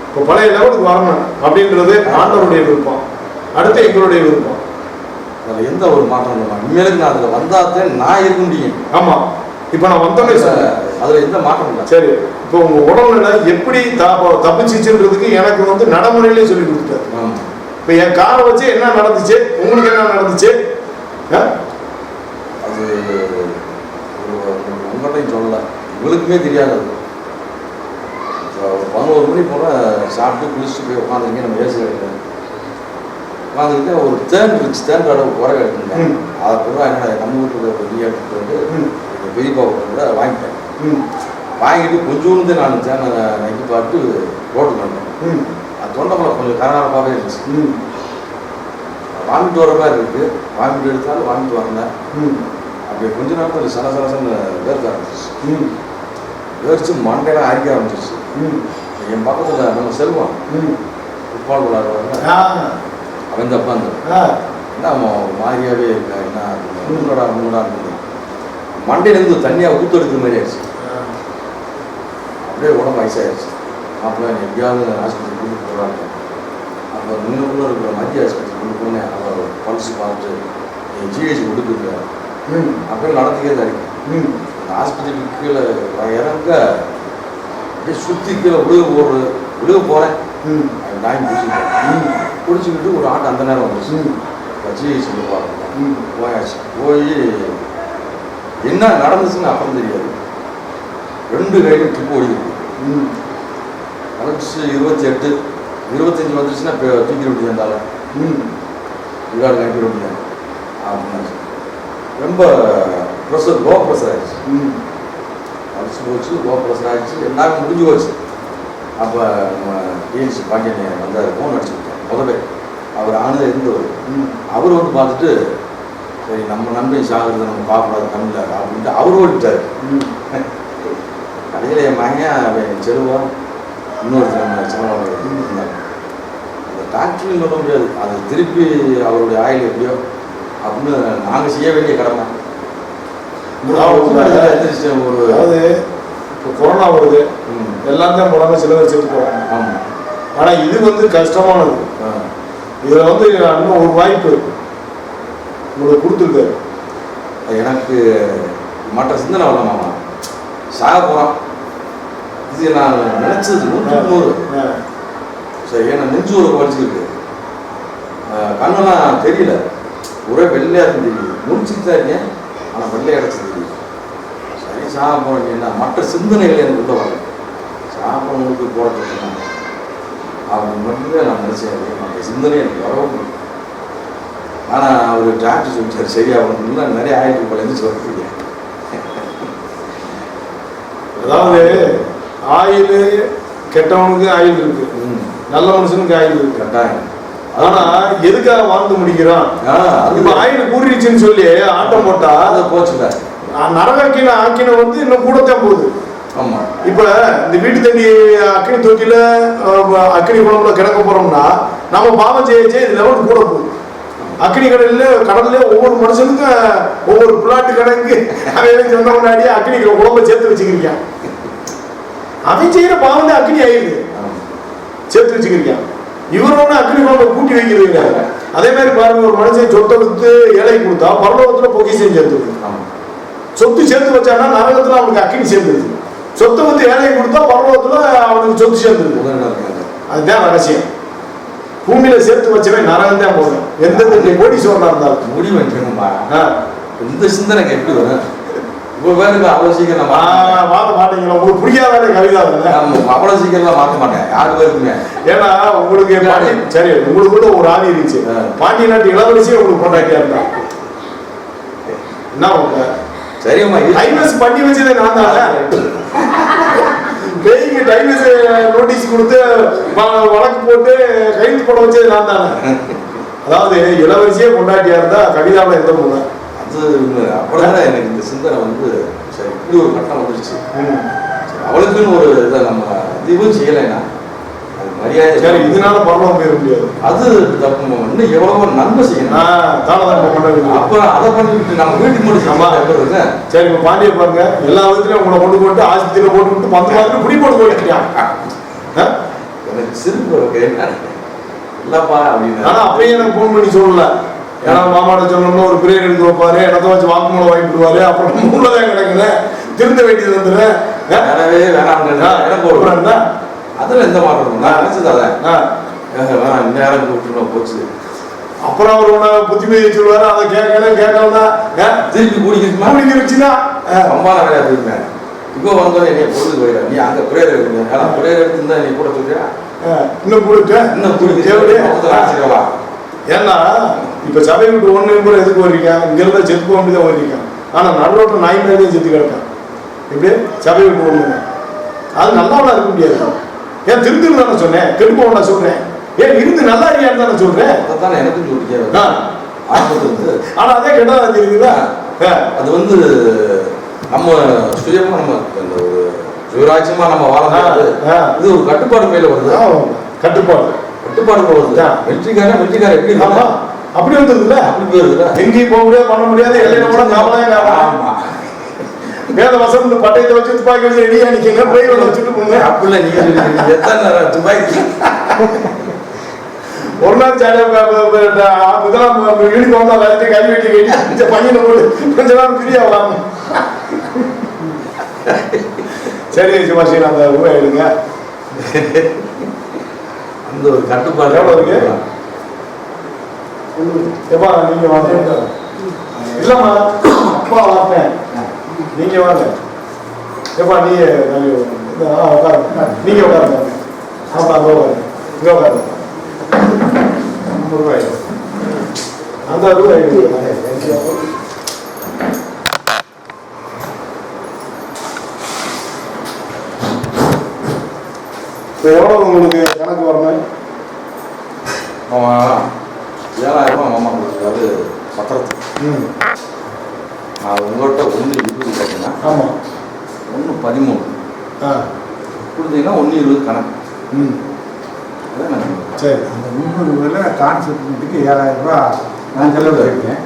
இப்போ பழைய லெவலுக்கு வரணும் அப்படின்றது ஆண்டவருடைய விருப்பம், அடுத்து எங்களுடைய விருப்பம். அதில் எந்த ஒரு மாற்றம் இல்லை. இனிமேலுக்கு நான் அதில் வந்தாதான் நான் இருக்க முடியும். ஆமாம், இப்போ நான் வந்தோடனே சார் அதில் எந்த மாற்றம் இல்லை. சரி, இப்போ உங்கள் உடல்நிலை எப்படி தப்பிச்சுன்றதுக்கு எனக்கு வந்து நடைமுறையிலே சொல்லி கொடுத்துட்டாரு. இப்போ என் காரை வச்சு என்ன நடந்துச்சு, உங்களுக்கு என்ன நடந்துச்சு, அது உங்கள்கிட்டையும் சொல்லலை, உங்களுக்குமே தெரியாது. ஒரு 11 மணி போல் சாப்பிட்டு குளிச்சுட்டு போய் உட்காந்துருக்கேன். நம்ம ஏசி கிடையாது உட்காந்துக்கிட்டு ஒரு தேன் இருந்துச்சு, தேன் கடை உரம் எடுத்துருந்தேன். அதை கூட என்னோட நம்ம வீட்டுக்கு பெரிய எடுத்துட்டு வந்து எங்கள் பெரியப்பா கூட வாங்கிட்டேன். வாங்கிட்டு கொஞ்சோண்டு நான் தேனை நக்கி பார்த்து ரோட்டுக்கு வந்தேன். அது தொண்டைக்குள்ள கொஞ்சம் கரகரப்பாகவே இருந்துச்சு. வாங்கிட்டு வர மாதிரி இருக்குது. வாங்கிட்டு எடுத்தாலும் வாங்கிட்டு வரல. அப்படி கொஞ்ச நேரத்தில் சலசலசன்னு வேர்க்க ஆரம்பிச்சிச்சு. யோசிச்சு மண்டையெல்லாம் அரிக்க ஆரம்பிச்சிருச்சு. என் பக்கத்தில் நம்ம செல்வம் ஃபுட்பால் விளையாடுவாங்க, அவன் தப்பாந்து என்ன மாதிரியாவே இருக்கா, என்ன முன்னோடா இருந்தது மண்டையிலேருந்து தண்ணியாக ஊற்று எடுக்கிற மாதிரி ஆயிடுச்சு. அப்படியே உடம்பு வயசாகிடுச்சு. அப்புறம் எப்படியாவது ஆஸ்பத்திரி கூட்டிட்டு போகிறாங்க. அப்போ முன்னுக்குள்ள இருக்கிற மத்திய ஆஸ்பத்திரி கொண்டு போனேன். அவர் பல்ஸ் பார்த்துட்டு ஜிஹெச் கொடுத்துருக்காரு. அப்படியே நடந்துக்கே தான் இருக்கு. அந்த ஆஸ்பத்திரிக்கு கீழே இறங்க அப்படியே சுற்றி கீழே விழுக போகிறேன். டாயம் பிடிச்சிக்கிட்டு ஒரு ஆட்டை அந்த நேரம் வந்துச்சு. ஜிஹெச் பார்க்கணும் போயாச்சு. போய் என்ன நடந்துச்சுன்னு அப்புறம் தெரியாது. 2 கையிலும் ட்ரிப் ஓடிருக்கு. கலெக்ட்ஸ் 28 25 வந்துருச்சுன்னா இப்போ தூக்கி விட்டு இருந்தாலும் விளையாடு அனுப்பி விட்டேன் அப்படின்னாச்சு. ரொம்ப ப்ரெஷர் லோ ப்ரெஷர் ஆகிடுச்சு. அடிச்சு போச்சு, லோ ப்ரெஷர் ஆகிடுச்சு, எல்லாமே முடிஞ்சு போச்சு. அப்போ நம்ம டிஎன்சி பாண்டியன் வந்தார், ஃபோன் அடிச்சு விட்டேன். முதல்ல அவர் ஆனது இருந்தவர். அவர் வந்து பார்த்துட்டு சரி நம்ம நண்பன் சாகுறத நம்ம பார்க்கக்கூடாது தமிழில் அப்படின்ட்டு அவர் ஓடிட்டார். கடையில் என் மகன் செருவா இன்னொரு சின்னவாங்க இருந்தாங்க. அந்த டாக்டர்னு சொல்ல முடியாது, அது திருப்பி அவருடைய ஆயில் எப்படியோ அப்படின்னு நாங்கள் செய்ய வேண்டிய கடமை. ஒரு அதாவது இப்போ கொரோனா வருது, எல்லாத்தையும் போடாமல் சில பேர் செத்து போகிறாங்க. ஆமாம், ஆனால் இது வந்து கஷ்டமானது. இதில் வந்து இன்னும் ஒரு வாய்ப்பு உங்களுக்கு கொடுத்துருக்காரு. எனக்கு மற்ற சிந்தனை வரலாமா, சாக போகிறான் இது நான் நினச்சது 100. சரி, ஏன்னா நெஞ்சு ஒரு வலிச்சுக்கிட்டு கண்ணெல்லாம் தெரியல, ஒரே வெள்ளையாக இருந்து தெரியுது. முடிச்சுட்டு தான் இருக்கேன், ஆனால் வெள்ளையாக அடைச்சி தெரியுது. சரி சாக போகிறேன்னா மற்ற சிந்தனைகள் எனக்கு உள்ள வரல. சாப்பிட்றவங்களுக்கு போகிறதுக்கு அப்படின்னு மட்டும்தான் நான் நினச்சேன். மற்ற சிந்தனை எனக்கு வரவும். ஆனால் அவர் டாக்டர் சொல்லிட்டார் சரியாகணும்னா நிறைய ஆயிரத்தி பழைய சொல்லிருக்கீங்க. அதாவது ஆயில் கெட்டவனுக்கு ஆயில் இருக்கு, நல்ல மனுஷனுக்கு ஆயில் இருக்கு கட்டாயம். ஆனா எதுக்காக வாழ்ந்து முடிக்கிறான்? இப்ப ஆயில் கூறிடுச்சுன்னு சொல்லி ஆட்டம் போட்டா அதை போச்சுல நரகாக்கின ஆக்கின வந்து இன்னும் கூடத்தான் போகுது. ஆமா, இப்ப இந்த வீட்டு தண்ணி அக்கினி தொட்டில அக்கினி குழம்புல கிடக்க போறோம்னா நம்ம பாவம் செய்ய இது லெவல் கூட போகுது. அக்கினி கடல்ல ஒவ்வொரு மனுஷனுக்கும் ஒவ்வொரு பிளாட்டு கணக்கு அவன் சொன்ன முன்னாடியே அக்கினி குழம்பை சேர்த்து வச்சுக்கிறீங்க. அவன் செய்யற பாவம் தான் அக்கினி ஆயிடுது, சேர்த்து வச்சுக்கிறீங்க. இவரோட அக்கினி குழம்பை கூட்டி வைக்கிறீங்க. அதே மாதிரி பாருங்க, ஒரு மனுஷன் சொத்தை வித்து ஏழை கொடுத்தா பரலோகத்துல பொக்கிஷம் சேர்த்து, சொத்து சேர்த்து வச்சானா நரகத்துல அவனுக்கு அக்கினி சேர்ந்துருது. சொத்தை வித்து ஏழை கொடுத்தா பரலோகத்துல அவனுக்கு சொத்து சேர்ந்துருது. அதுதான் ரகசியம். பூமியில சேர்த்து வச்சவன் நரகம் தான் போகும். எந்த கோடீஸ்வரனா இருந்தாலும் முடிவு வைக்கணும்பா. இந்த சிந்தனைக்கு எப்படி வரும்? அவ்வளவு சீக்கிரம் மாற்ற மாட்டீங்களா? உங்களுக்கு புரியாத கவிதா அவ்வளவு சீக்கிரம் மாற்ற மாட்டேன் யாரு பேருக்குமே. ஏன்னா உங்களுக்கு சரி, உங்களுக்குள்ள ஒரு ஆவி இருந்துச்சு. பாண்டிய நாட்டு இளவரசியே உங்களுக்கு கொண்டாட்டியா இருந்தா என்ன உங்க சரிம்மா டைவர்ஸ் பண்ணி வச்சதே நான் தான். பேய்க்கு டைவர்ஸ் நோட்டீஸ் கொடுத்து வழக்கு போட்டு கைது போட வச்சது நான் தானே. அதாவது இளவரசியே கொண்டாட்டியா இருந்தா கவிதாவில் எந்த போல அது அப்படிதான் எனக்கு இந்த சிந்தனை வந்து சரி இப்படி ஒரு கட்டம் வந்துருச்சு. அவளுக்குன்னு ஒரு இதை நம்ம இதுவும் செய்யலைன்னா அது மரியாதை. சரி, இதனால பரவாயில்ல போயிட முடியாது, அது தப்பு. இன்னும் எவ்வளவோ நன்மை செய்யணும். அப்புறம் அதை பண்ணிட்டு நம்ம வீட்டுக்கு முடிச்சு. சரி, இப்போ பாண்டிய பாருங்க, எல்லா விதத்துலையும் உங்களை கொண்டு போட்டு ஆஸ்பத்திரியில் போட்டு விட்டு 10 மாதத்துக்கு குடி போட்டு போயிட்டான். எனக்கு சிரிப்பு என்ன இல்லப்பா அப்படின்னு. ஆனால் அப்பயும் எனக்கு ஃபோன் பண்ணி சொல்லல. ஏன்னா மாமாட்ட சொன்னோம்னா ஒரு பிரேயர் எடுத்து வைப்பாரு, இடத்த வச்சு வாக்குமூலம் வாங்கிடுவாரு. அப்புறம் மூலதான் கிடக்குது, திருந்த வேண்டியது வந்துடுறேன். அதுல எந்த மாற்றம் நான் நினைச்சதான் நேரம் கூப்பிட்டு போச்சு. அப்புறம் அவர் உன புத்திமதி சொல்லுவாரு, அதை கேட்கலாம் திருப்பி குடிக்கிறச்சுன்னா அம்மா நிறையா போயிருந்தேன். இப்போ வந்தோம் என்னைய பொழுது போயிடா, நீ அங்கே பிரேயர் எடுக்கணும். பிரேயர் எடுத்துருந்தா நீ கூட சொல்லியா இன்னும் கொடுத்தேன் இன்னும் குடிக்க. ஏன்னா இப்ப சபை விட்டு ஒண்ணு கூட எதுக்கு வர்றீங்க? இங்க இருந்தா செத்து போக வேண்டியதான் வர்றீங்க. ஆனா நடுரோட்ட நாய் மேலே செத்து கிடக்கான். இப்படி சபை விட்டு ஒண்ணுங்க அது நல்லாவா இருக்க முடியாது. ஏன் திருத்துன்னு தானே சொன்னேன், கெடுப்போம் நான் சொல்றேன். ஏன் இருந்து நல்லா இருக்கியான்னு தானே சொல்றேன். அதான் எனக்கும் சொல்லிக்க. ஆனா அதே கெட்டதா தெரியுதுங்களா? அது வந்து நம்ம சுயமா நம்ம அந்த ஒரு விவராட்சியமா நம்ம வாழ முடியாது. இது ஒரு கட்டுப்பாடு மேல வருது. கட்டுப்பாடு வருது. வெற்றிக்காரன் எப்படி ஆமா அப்படி வந்துருதுல்ல, அப்படி போயிருதுல. எங்கேயும் போக முடியாது, பண்ண முடியாது, எல்லையில கூட காவலாம். வேத வசம் பட்டயத்தை வச்சு துப்பாக்கி வச்சு ரெடியா நிக்கீங்க, டிரைவரை வச்சுட்டு போங்க. அப்படில நீங்க எத்தனை துப்பாக்கி ஒரு நாள் முதலாம் யூனிஃபார்ம் தான் எல்லாத்தையும் கை வெட்டி கட்டி பையனை போட்டு கொஞ்ச நாள் ஃப்ரீ ஆகலாம். சரி சுபாஷி, அந்த ரூபாய் எடுங்க. அந்த ஒரு கட்டுப்பாடு எவ்வளோ இருக்கு? எப்பா நீங்க வாங்க. இல்லம்மா அப்பா வாப்பேன், நீங்க வாங்க. எப்பா நீ உட்காருங்க, நீங்க உட்காருங்க. ஆமா இங்க உட்காருங்க. ரூபாய் அந்த ரூபாய் எவ்வளோ உங்களுக்கு கணக்கு வரணும்? 7,000 ரூபாய் மாமா கொடுத்துருக்காரு பத்திரத்துக்கு. நான் உங்கள்கிட்ட 1,20 பார்த்தீங்கன்னா ஆமாம் 1,13 கொடுத்தீங்கன்னா 1,20 கணக்கு. சரி, அந்த 300 கான்செப்ட்டுக்கு 7,000 ரூபா நான் செலவு இருக்கேன்.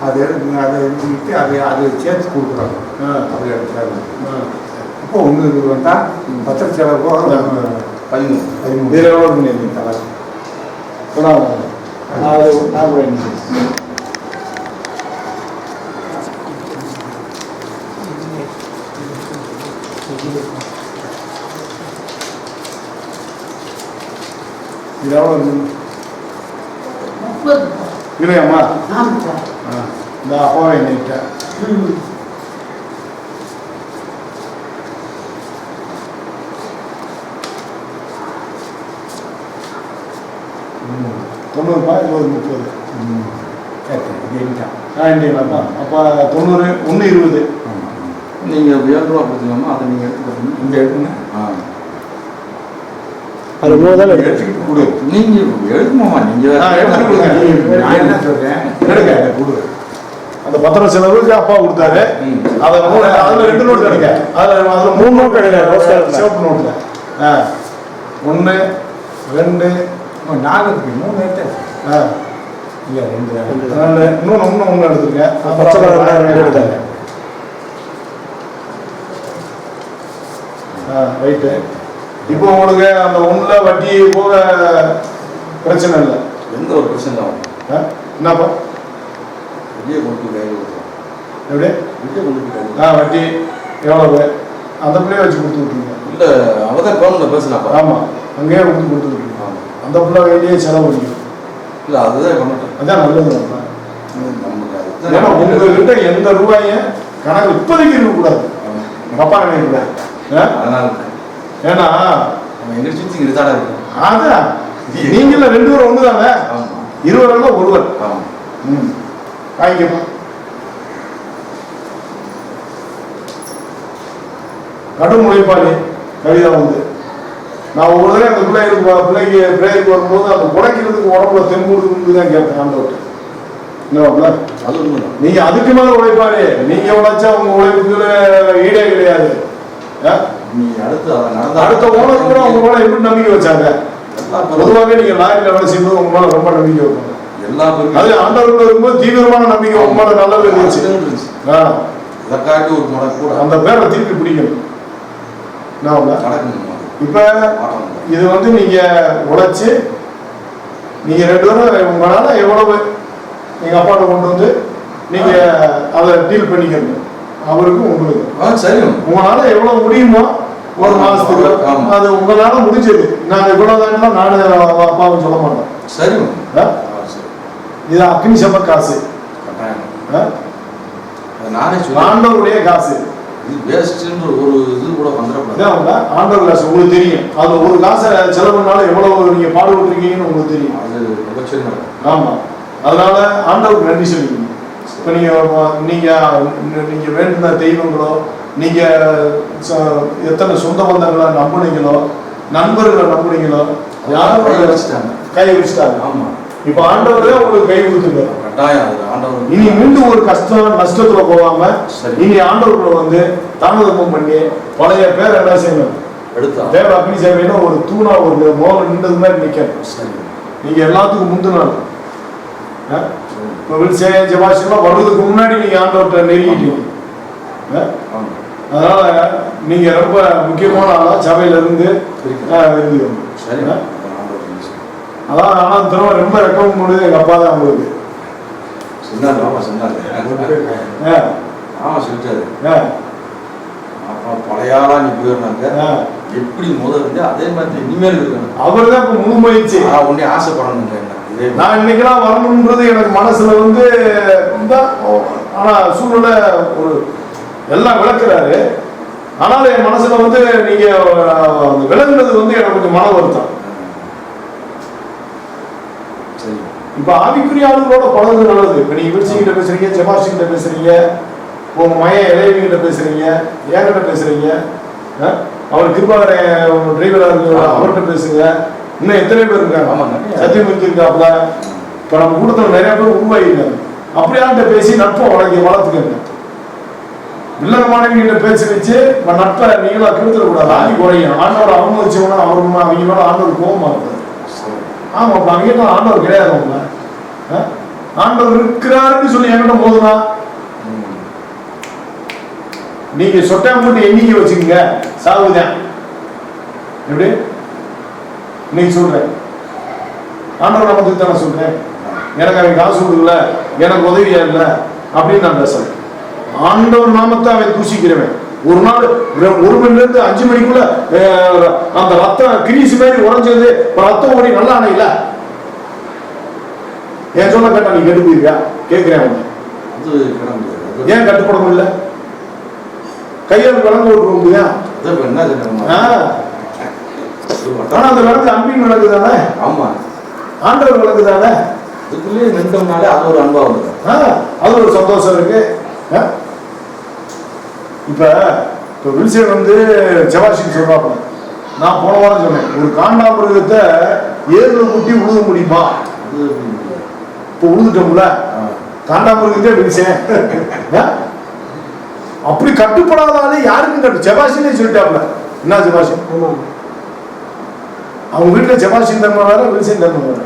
அது எடுத்துக்கிட்டு அது சேர்த்து கொடுக்குறாங்க. அப்படி எடுத்துக்காங்க. இப்போ 1,20 வந்தால் பத்திர செலவு போக 13. இதில் எவ்வளோ பண்ணியிருக்கீங்க தலை? இது எவ்வளோ இல்லையாம்மா? இந்த அப்பாவை எண்ணிட்டேன். தொண்ணூறுபா 30. எண்ணிக்கலாமா? அப்போ 90 1,20. நீங்கள் 7 ரூபா கொடுத்தீங்கன்னா அதை நீங்கள் எடுத்து இங்கே எடுத்துங்க. அது முதல்ல எடுத்துக்கிட்டு கொடு. நீங்கள் எடுக்கணுமா? நீங்கள் நான் என்ன சொல்கிறேன், எடுக்க கொடு. அந்த பத்திர செலவுக்கு அப்பா கொடுத்தாரு. அதை அதில் 2 நோட்டு எடுக்க, அதில் 3 நோட்டு எடுக்க. சிவப்பு நோட்டில் 1 2 4 இருக்கு, 3 எடுத்து இல்லை 2 இன்னொன்று எடுத்துருக்கேன். எடுத்தாங்க. ரைட்டு. இப்போ உங்களுக்கு அந்த 1ல வட்டி போக பிரச்சனை இல்லை, எந்த ஒரு பிரச்சனை ஆகும். என்னப்பா வெளியே கொண்டு போய் கையில் கொடுத்துருவோம். எப்படி? வெளியே கொண்டு போய் கையில் வட்டி எவ்வளவு அந்த பிள்ளைய வச்சு கொடுத்து விட்டுருங்க. இல்லை அவள் தான் கவர்மெண்ட்டில் பேசினாப்பா. ஆமாம், அங்கேயே கொடுத்து விட்டுருங்க. அந்த பிள்ளை வேண்டியே செலவு பண்ணிக்கும். இல்லை அதுதான் பண்ணட்டும், அதான் நல்லது. நமக்கு ஏன்னா உங்ககிட்ட எந்த ரூபாயும் கணக்கு இப்போதைக்கு இருக்கக்கூடாது, தப்பா நினைக்கக்கூடாது. அதனால ஏன்னா நம்ம எங்க சுற்றி இங்கே தானே இருக்கும். அதான் நீங்கள 2 பேரும் ஒன்று தானே, ஆமாம் 20 ஒருவர். ஆமாம். வாங்கிக்கப்பா. கடும் உழைப்பாளி கவிதா வந்து நான் ஒவ்வொரு தடவை அந்த பிள்ளைக்கு பிரேயருக்கு வரும்போது அந்த உடைக்கிறதுக்கு உடம்புல தெம்புடுன்னு தான் கேட்பேன் ஆண்டவர்கிட்ட. என்ன அது உண்மைதான். நீங்க அதுக்கு மேல உழைப்பாளி, நீங்க உழைச்சா உங்க உழைப்புக்கு ஈடே கிடையாது. நீ அடுத்து அதை அடுத்த ஓனர் கூட உங்க மேல எப்படி நம்பிக்கை வச்சாங்க? பொதுவாகவே நீங்க லாரியில் வேலை செய்யும்போது உங்க மேல ரொம்ப நம்பிக்கை வைப்பாங்க. எல்லா பேருக்கும் அது ஆண்டவர்கள் இருக்கும்போது தீவிரமான நம்பிக்கை உங்க மேல நல்லது இருந்துச்சு. இதற்காக ஒரு முறை கூட அந்த பேரை திருப்பி பிடிக்கணும். நடக்கணும். இப்ப இது வந்து நீங்க உழைச்சு நீங்க 2 பேரும் உங்களால எவ்வளவு எங்க அப்பாட்ட கொண்டு வந்து நீங்க அதை டீல் பண்ணிக்கணும். அவருக்கும் உங்களுக்கு சரி, உங்களால எவ்வளவு முடியுமோ ஒரு மாசத்துக்கு அது உங்களால முடிஞ்சது. நான் இவ்வளவுதான் நானும் அப்பாவும் சொல்ல மாட்டேன். சரி, இது அக்னி சப காசு, ஆண்டவருடைய காசு. இது வேஸ்ட்ன்ற ஒரு இது கூட வந்துடக்கூடாது. ஆண்டவர் காசு உங்களுக்கு தெரியும். அது ஒரு காசை செலவு பண்ணாலும் எவ்வளவு நீங்க பாடுபட்டுருக்கீங்கன்னு உங்களுக்கு தெரியும். அது ஆமா, அதனால ஆண்டவருக்கு நன்றி சொல்லிக்கணும். இப்போ நீங்க வேண்டுன தெய்வங்களோ, நீங்க எத்தனை சொந்த பந்தங்களை நம்புனீங்களோ, நண்பர்களை நம்புனீங்களோ, யாரும் கை வச்சுட்டாங்க. ஆமா, இப்ப ஆண்டவரே உங்களுக்கு கை கொடுத்துருக்காரு. கட்டாயம் அது ஆண்டவர். இனி மீண்டும் ஒரு கஷ்டம் நஷ்டத்துல போகாம சரி. இனி ஆண்டவர்களை வந்து தாமதமும் பண்ணி பழைய பேர் என்ன செய்யணும், எடுத்தா தேவ அக்னி சேவையில ஒரு தூணா ஒரு மோகம் நின்றது மாதிரி நிக்கணும். சரி. நீங்க எல்லாத்துக்கும் முந்தினாலும் ஜபாஷெல்லாம் வர்றதுக்கு முன்னாடி நீங்க ஆண்டவர்கிட்ட நெருங்கிட்டீங்க. ஆமா. அதனால நீங்க ரொம்ப முக்கியமான ஆளா சபையில இருந்து இருந்துக்கணும். சரி. அதான் ஆனா திரும்ப ரொம்ப ரெக்கமெண்ட் பண்ணுது எங்க அப்பா தான் உங்களுக்கு. சொன்னாரு. ஆமா சொன்னாரு. ஆமா சொல்லிட்டாரு. அப்பா பழைய ஆளா நீ போயிருந்தாங்க எப்படி முதல் இருந்து அதே மாதிரி இனிமேல் இருக்கணும். அவர் தான் இப்ப முன்முயற்சி. உடனே ஆசைப்படணுங்க. நான் இன்னைக்கெல்லாம் வரணுன்றது எனக்கு மனசுல வந்து ஆனா சூழ்நிலை ஒரு எல்லாம் விளக்குறாரு. ஆனாலும் என் மனசுல வந்து நீங்க விளங்குறது வந்து எனக்கு கொஞ்சம் மன வருத்தம். இப்ப ஆவிக்குரிய ஆளுகளோட பழகுறது நல்லது. இப்ப நீங்க விருச்சிகிட்ட பேசுறீங்க, செபாஸ்டின் கிட்ட பேசுறீங்க, உங்க மையம் இளையவிகிட்ட பேசுறீங்க, ஏங்கிட்ட பேசுறீங்க, அவர் கிருபாகர டிரைவரா இருக்கு அவர்கிட்ட பேசுங்க. இன்னும் எத்தனை பேர் இருக்காங்க, சத்தியமூர்த்தி இருக்காப்புல. இப்ப நம்ம கூட்டத்தில் நிறைய பேர் உருவாகிருக்காங்க. அப்படியாட்ட பேசி நட்பை வளர்த்துக்கங்க. வில்லங்கமானவங்கிட்ட பேசி வச்சு நட்பை நீங்களா கெடுத்துட கூடாது. ஆகி குறையும். ஆண்டவர் அவமதிச்சவனா அவங்க மேல ஆண்டவர் கோபமா இருக்காரு. ஆமா, அப்ப அவங்க ஆண்டவர் கிடையாது. அவங்க ஆண்டவர் இருக்கிறாருன்னு சொல்லி என்கிட்ட போதுனா நீங்க சொட்டா போட்டு எண்ணிக்கை வச்சுக்கோங்க, சாவுதான். எப்படி நீங்க சொல்றேன், ஆண்டவர் நாமத்துக்கு தான் நான் சொல்றேன். எனக்கு அவன் காசு கொடுக்கல, எனக்கு உதவியா இல்லை அப்படின்னு நான் பேசுறேன். ஆண்டவர் நாமத்தை அவன் தூசிக்கிறவன். ஒரு நாள் 1 மணில இருந்து 5 மணிக்குள்ள அந்த ரத்தம் கிரீஸ் மாதிரி உடஞ்சது, ரத்தம் ஓடி நல்லா அணையில என் சொல்ல கேட்டா நீ கெட்டு போயிருக்கா கேட்கிறேன். ஏன் கட்டுப்பட முடியல? கையால் விளங்கு ஓட்டுருவோம். ஆனா அந்த விளக்கு அன்பின் விளக்கு தானே. ஆமா, ஆண்டவர் விளக்கு தானே. இதுக்குள்ளேயே நின்றோம்னாலே அது ஒரு அன்பா வந்து அது ஒரு சந்தோஷம் இருக்கு. இப்ப வில்சன் வந்து செபாஸ்டின் சொல்றாப்ப, நான் போன வாரம் சொன்னேன், ஒரு காண்டாமிருகத்தை ஏறுல குட்டி உழுத முடியுமா? இப்ப உழுதுட்டோம்ல காண்டாமிருகத்தை வில்சன். அப்படி கட்டுப்படாதாலே யாருக்கும் கட்டு. செபாஸ்டினே சொல்லிட்டாப்ல. என்ன செபாஸ்டின்? அவங்க வீட்டுல செபாஸ்டின் தர்மம் வேற, வில்சன் தர்மம் வேற.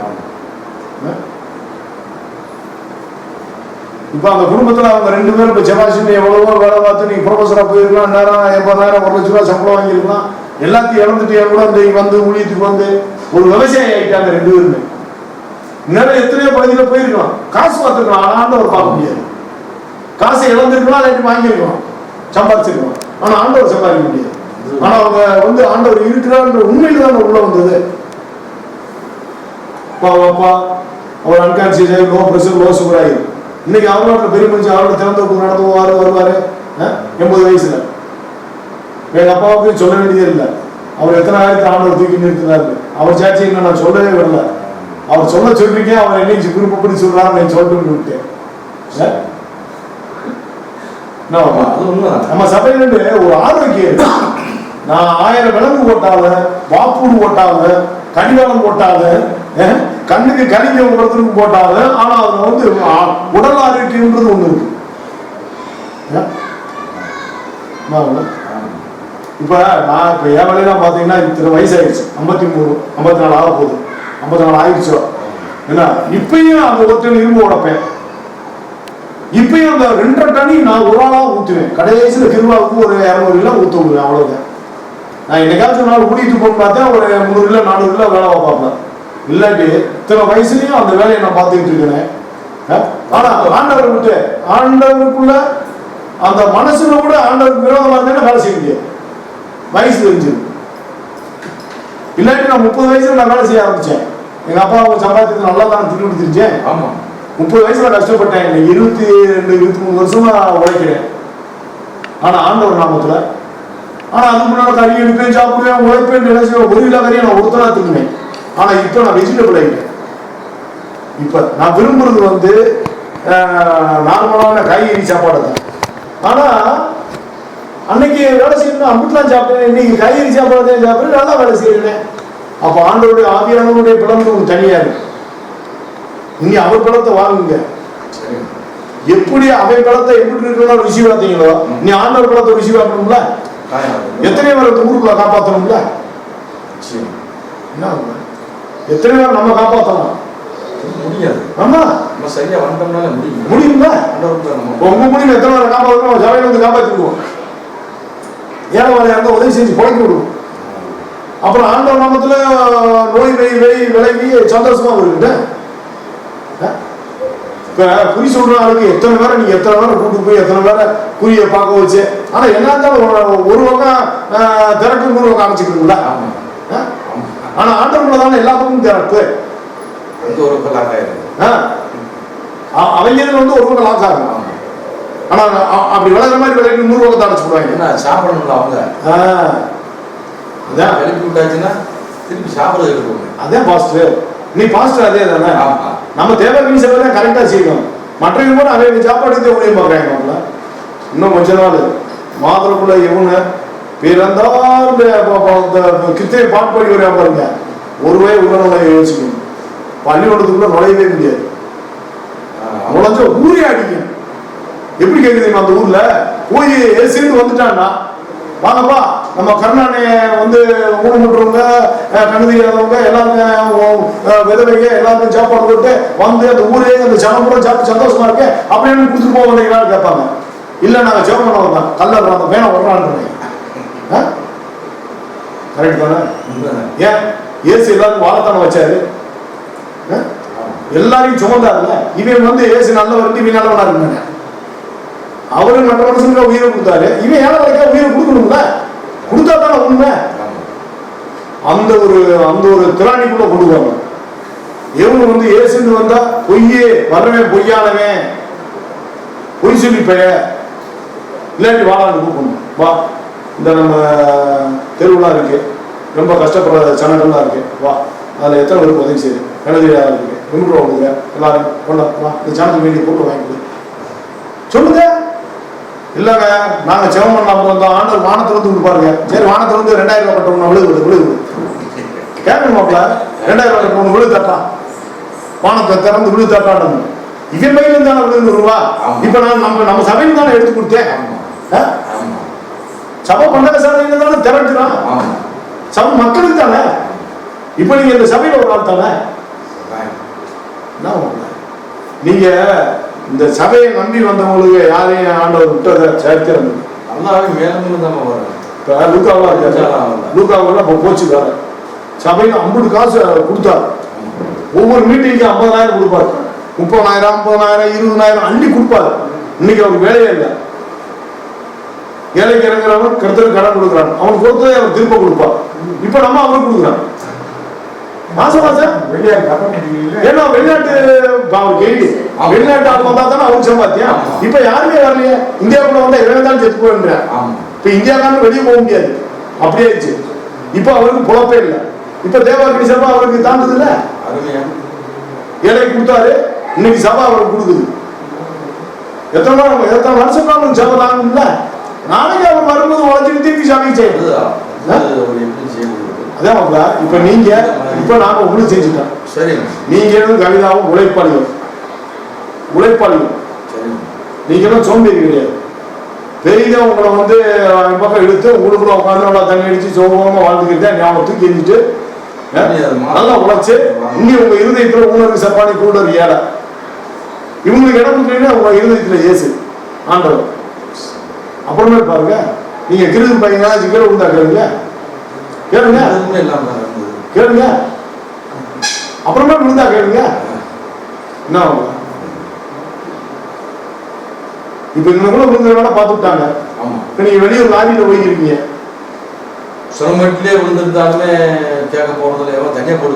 இப்ப அந்த குடும்பத்துல அவங்க 2 பேரும் இப்ப செபாஸ்டின் எவ்வளவோ வேலை பார்த்து நீங்க ப்ரொஃபஸரா போயிருக்கலாம், நேரம் 80,000 1 லட்ச ரூபாய் சம்பளம் வாங்கியிருக்கலாம். எல்லாத்தையும் இழந்துட்டு கூட வந்து ஊழியத்துக்கு வந்து ஒரு விவசாயி ஆயிட்டாங்க 2 பேருமே. நேரம் எத்தனையோ பகுதியில போயிருக்கலாம், காசு பார்த்துருக்கலாம். ஆண்டவர் பார்க்க முடியாது. காசை இழந்திருக்கலாம், இல்லாட்டி வாங்கியிருக்கலாம், சம்பாதிச்சிருக்கலாம். ஆனா ஆண்டவர் சம்பாதிக்க முடியாது. ஆனா அவங்க வந்து ஆண்டவர் இருக்கிறான்ற உண்மையில தான் உள்ள வந்தது. அப்பா அவர் unconscious, low pressure, low sugar ஆயிருக்கு. இன்னைக்கு அவரோட பெரிய மனுஷன் அவரோட திறந்து நடந்து வருவாரு 80 வயசுல. எங்க அப்பாவுக்கு சொல்ல வேண்டியதே இல்லை. அவர் எத்தனை ஆயிரத்தி ஆண்டவர் தூக்கி நிறுத்தினாரு. அவர் சாட்சி என்ன நான் சொல்லவே வரல. அவர் சொல்லிருக்கேன். அவர் என்னைக்கு விருப்பப்படி சொல்றாரு நான் சொல்லிட்டு விட்டேன். நம்ம சபையில ஒரு ஆரோக்கியம். நான் 1000 விலங்கு போட்டாலும், வாப்பூடு போட்டாலும், கடிவாளம் போட்டாலும், கண்ணுக்கு கணிக்க ஒருத்தருக்கு போட்டாலும், ஆனா அதுல வந்து உடல் ஆரோக்கியம்ன்றது ஒண்ணு இருக்கு. இப்ப நான் இப்ப என் வேலையெல்லாம் பாத்தீங்கன்னா இத்தனை வயசு ஆயிடுச்சு. 53 54 ஆக போகுது. 54 ஆயிடுச்சோ என்ன. இப்பயும் அந்த ஒருத்தன் இரும்பு உடப்பேன். இப்பயும் அந்த 2.5 டனி நான் ஒரு ஆளா ஊத்துவேன். கடைசியில கிருவாவுக்கு ஒரு 200 கிலோ ஊத்த விடுவேன். அவ்வளவுதான். நான் என்னைக்காச்சும் நாள் ஊடிட்டு போக பார்த்தேன், ஒரு 300 கிலோ 400 கிலோ வேலை பார்ப்பேன். இல்லாட்டி இத்தனை வயசுலயும் அந்த வேலையை நான் பார்த்துக்கிட்டு இருக்கிறேன். ஆனா ஆண்டவர் விட்டு ஆண்டவருக்குள்ள அந்த மனசுல கூட ஆண்டவருக்கு விரோதமா இருந்தா வேலை செய்ய முடியாது. வயசு தெரிஞ்சது. இல்லாட்டி நான் 30 வயசுல நான் வேலை செய்ய ஆரம்பிச்சேன். எங்க அப்பா அவங்க சம்பாதிச்சது நல்லா தான் திட்டு தெரிஞ்சேன். ஆமா, 30 வயசுல கஷ்டப்பட்டேன். 22 23 வருஷமா உழைக்கிறேன். ஆனா ஆண்டவர் நாமத்துல. ஆனா அதுக்கு முன்னாடி கறி எடுப்பேன், சாப்பிடுவேன், உழைப்பேன், நினைச்சேன். 1 கிலோ கறியை நான் ஒருத்தரா தின்னுவேன். ஆனா இப்ப நான் வெஜிடபிள் ஆகிட்டேன். இப்ப நான் விரும்புறது வந்து நார்மலான காய்கறி சாப்பாடு தான். ஆனா அன்னைக்கு வேலை செய்யணும் அம்பிட்டுலாம் சாப்பிட்டேன். இன்னைக்கு காய்கறி சாப்பாடு தான் சாப்பிட்டு நல்லா வேலை செய்யறேன். அப்ப ஆண்டவருடைய ஆவியானவருடைய பிளம்பு தனியா இருக்கு. நீங்க அவர் பலத்தை வாங்குங்க. சரி. எப்படி அவன் பலத்தை எப்படி இருக்கணும் ருசி பார்த்தீங்களோ நீ ஆண்டவர் பலத்தை ருசி பார்க்கணும்ல. எத்தனை பேர் ஊருக்குள்ள காப்பாற்றணும்ல. என்ன எத்தனை பேர் நம்ம காப்பாற்றலாம் முடியாது. ஆமா நம்ம சரியா வந்தோம்னால முடியும். முடியும்ல. உங்க முடியும் எத்தனை பேரை காப்பாற்றணும் சபையில வந்து காப்பாற்றிடுவோம். ஏழைவாளையா இருந்தால் உதவி செஞ்சு பழக்கி விடுவோம். அப்புறம் ஆண்டவர் நாமத்துல நோய் விலகி சந்தோஷமா இருக்குங்க. இப்ப குறி சொல்ற ஆளுக்கு எத்தனை பேரை நீங்க எத்தனை பேரை கூட்டு போய் எத்தனை பேரை குறியை பார்க்க வச்சு, ஆனா என்ன இருந்தாலும் ஒரு பக்கம் திறக்கு இன்னொரு பக்கம் அமைச்சுக்கிறீங்களா? ஆனா ஆண்டவர்ல தானே எல்லா பக்கமும் திறப்பு. ஒரு பக்கம் லாக் ஆயிருக்கு. அவங்க வந்து ஒரு பக்கம் லாக் ஆகும். ஆனா அப்படி விளையாடுற மாதிரி விளையாட்டு இன்னொரு பக்கத்தை அடைச்சு போடுவாங்க. என்ன சாப்பிடணும்ல அவங்க. அதான் எழுப்பி விட்டாச்சுன்னா திருப்பி சாப்பிடுறது எடுக்கணும். அதே பாஸ்டர் நீ பாஸ்டர் அதே தானே. நம்ம தேவையான சேவை தான் கரெக்டாக செய்யணும். மற்றவங்க கூட அதே சாப்பாடு ஊழியம் பார்க்குறாங்க. இன்னும் கொஞ்ச நாள் மாதத்துக்குள்ள இவங்க பிறந்தால் கிருத்திய பாட்டு பாடி வரையா பாருங்க. ஒரு வய உள்ள நுழைய யோசிக்கணும். பள்ளிக்கூடத்துக்குள்ள நுழையவே முடியாது. நுழைஞ்ச ஊரே அடிக்கும். எப்படி கேட்குது அந்த ஊர்ல போய் சேர்ந்து வந்துட்டான்னா வாங்கப்பா நம்ம கருணானை வந்து ஊனமுற்றவங்க கண்ணு தெரியாதவங்க எல்லாருக்கும் விதவைங்க எல்லாருக்கும் சாப்பாடு போட்டு வந்து அந்த ஊரே அந்த ஜனம் கூட சாப்பிட்டு சந்தோஷமா இருக்கு அப்படின்னு கொடுத்துட்டு போக வந்தீங்களான்னு கேட்பாங்க. இல்லை நாங்கள் ஜெபம் பண்ண வந்தோம் கல்லர் அந்த வேணா வர்றான்னு. கரெக்ட் தானே? ஏன் ஏசு எல்லாருக்கும் வாழத்தானே வச்சாரு? எல்லாரையும் சுமந்தாருல்ல. இவன் வந்து ஏசு நல்லவர் இவன் நல்லவனா இருந்தாங்க. அவரு மற்ற மனுஷனுக்கு உயிரை கொடுத்தாரு. இவன் ஏழை வரைக்கும் உயிரை கொடுக்கணும்ல. கொடுத்தா தானே உண்மை. அந்த ஒரு திராணிக்குள்ள கொண்டு போவாங்க. எவனு வந்து ஏசுன்னு வந்தா பொய்யே வரவன் பொய்யானவன் பொய் சொல்லி பெயர் இல்லாட்டி வாழான்னு கூப்பிடணும். வா இந்த நம்ம தெருவுலாம் இருக்கு, ரொம்ப கஷ்டப்படுற சனங்கள்லாம் இருக்கு, வா அதில் எத்தனை பேருக்கு உதவி செய்யுது கணதியாக இருக்கு விமுறை கொடுங்க எல்லாரும் கொண்டா வா இந்த சனத்துக்கு வேண்டிய கூட்டம் வாங்கிட்டு சொல்லுங்க. இல்லைங்க நாங்கள் செவம் பண்ணாமல் வந்தோம் ஆண்டவர் வானத்தில் வந்து கொடுப்பாருங்க. சரி வானத்தில் வந்து 2000 ரூபா கட்டணும் விழுது கேட்கணுமாப்ல. 2000 ரூபா கட்டணும் விழுது தட்டான் வானத்தை திறந்து விழுது தட்டான்னு இவன் பையிலும் தானே விழுந்து ரூபா. இப்போ நான் நம்ம சபையில் தானே எடுத்து கொடுத்தேன். சபை பண்டக சாலையில தானே திரட்டுறான். சபை மக்களுக்கு தானே. இப்போ நீங்க இந்த சபையில ஒரு ஆள் தானே. நீங்க இந்த சபையை நம்பி வந்தவங்களுக்கு யாரையும் ஆண்டவர் விட்டதை சேர்க்கிறது நல்லாவே மேலும் தான் வரும். இப்போ லூக்காவெல்லாம் இப்போ போச்சு வேற. சபையில் 50 காசு கொடுத்தாரு. ஒவ்வொரு மீட்டிங்க்கு 50,000 கொடுப்பாரு. 30,000 50,000 20,000 அள்ளி கொடுப்பாரு. இன்னைக்கு அவருக்கு வேலையே இல்லை. ஏழைக்கு இறங்குறவன் கருத்துக்கு கடன் கொடுக்குறான். அவனுக்கு கொடுத்ததே அவன் திரும்ப கொடுப்பான். இப்போ நம்ம அவனுக்கு கொடுக்குறான் மாசம் மாசம். ஏன்னா வெளிநாட்டு வெளிநாட்டு ஆள் வந்தா தானே அவருக்கு சம்பாத்தியம். இப்ப யாருமே வரலையே. இந்தியாவுக்குள்ள வந்தா இவன் தான் செத்து போயிடுறேன். இப்ப இந்தியாவுக்காரன் வெளியே போக முடியாது. அப்படியே ஆயிடுச்சு. இப்ப அவருக்கு பொழப்பே இல்லை. இப்ப தேவாக்கினி சபா அவருக்கு தாண்டுது இல்ல. ஏழை கொடுத்தாரு, இன்னைக்கு சபா அவருக்கு கொடுக்குது. எத்தனை வருஷம் அவருக்கு சபை தாங்கணும்ல. நாளைக்கு அவர் வரும்போது உழைச்சிட்டு திருப்பி சபைக்கு செய்யணும். அதான் இப்ப நீங்க இப்ப நாம உங்களுக்கு செஞ்சுட்டோம். சரி நீங்க கவிதாவும் உழைப்பாளிகள் நீங்களும் சோம்பேறி கிடையாது. பெரிய உங்களை வந்து பக்கம் எடுத்து உங்களுக்குள்ள உட்காந்து நல்லா தண்ணி அடிச்சு சோகமா வாழ்ந்துக்கிட்டே ஞாபகம் தூக்கி எரிஞ்சிட்டு நல்லா உழைச்சு இங்க உங்க இருதயத்துல உணர்வு சப்பானி கூடர் ஏழை இவங்களுக்கு இடம் கொடுத்தீங்கன்னா உங்க இருதயத்துல ஏசு ஆண்டவர். அப்புறமே பாருங்க நீங்க கிருது பையனா கீழே உண்டா கேளுங்க கேளுங்க அப்புறமா விழுந்தா கேளுங்க. என்ன இப்ப இந்த கூட விழுந்தவங்கள பாத்துட்டாங்க. இப்ப நீங்க வெளியூர் லாரியில போயிருக்கீங்க. சிரமத்திலே விழுந்திருந்தாலுமே கேட்க போறதுல எவ்வளவு தனியா போட்டு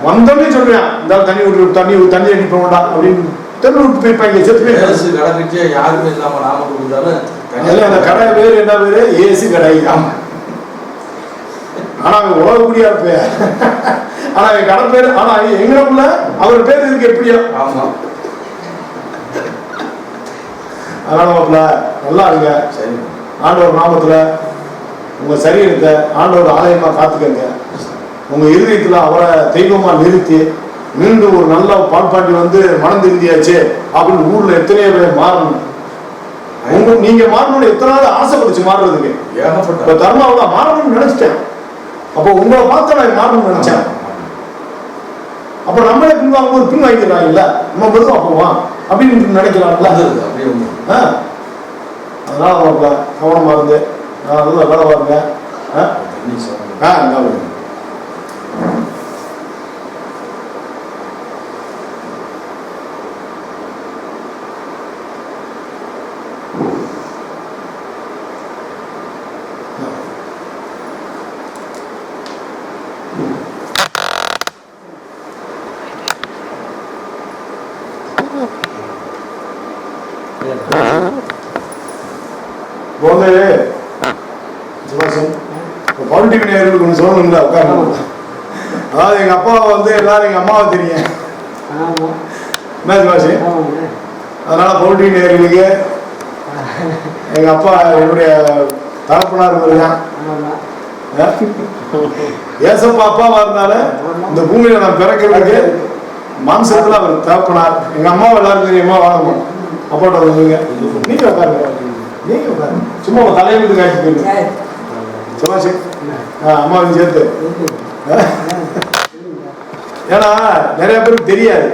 வந்தோடனே சொல்றேன் இந்த தண்ணி விட்டு தண்ணி அடிப்போம்டா அப்படின்னு தெரு விட்டு போயிருப்பாங்க. செத்து கடைக்கிட்டே யாருமே இல்லாம நாம கொடுத்தாலும் அந்த கடை பேரு என்ன பேரு ஏசு கடை. ஆனா அவன் உலகக்கூடியா இருப்ப. ஆனா அவன் கடை பேரு ஆனா எங்களுக்குள்ள அவர் பேர் இருக்கு எப்படியோ. அதனால நல்லா இருங்க. ஆண்டவர் நாமத்துல உங்க சரீரத்தை ஆண்டவர் ஆலயமா காத்துக்கங்க. உங்க இருதயத்துல அவரை தெய்வமா நிறுத்தி மீண்டும் ஒரு நல்ல பால்பாண்டி வந்து மனம் திருந்தியாச்சு அப்படின்னு ஊர்ல எத்தனையோ பேர் மாறணும். நீங்க மாறணும்னு எத்தனை நாள் ஆசைப்படுச்சு மாறுறதுக்கு. இப்ப தர்மாவில மாறணும்னு நினைச்சிட்டேன். அப்போ உங்களை பார்த்து நான் மாறணும்னு நினைச்சேன். அப்ப நம்மளே பின்வாங்கும்போது பின் வாங்கிக்கிறாங்க இல்ல, நம்ம மெதுவா போவான் அப்படின்னு நினைக்கிறாங்கல்ல. அதனால கவனமா இருந்து வேலை பாருங்க. பாலிட்டிக் நேயர்களுக்கு ஒன்று சொல்லணுங்களா உட்காரணும். அதாவது எங்க அப்பாவை வந்து எல்லாரும் எங்க அம்மாவை தெரியும். சிவாசி, அதனால பாலிட்டிக் நேயர்களுக்கு எங்க அப்பா என்னுடைய தகப்பனார் இருக்கான். ஏசப்பா அப்பாவா இருந்தாலும் இந்த பூமியில நான் பிறக்கிறதுக்கு மாம்சத்துல அவர் தகப்பனார். எங்க அம்மாவை எல்லாரும் தெரியுமா வாங்கணும். அப்பாட்ட சொல்லுங்க. நீங்க உட்காருங்க, நீங்க உட்காருங்க. சும்மா தலையிலிருந்து காய்ச்சி போயிருங்க. சுபாஷ் அம்மாவையும் சேர்த்து. ஏன்னா நிறைய பேருக்கு தெரியாது.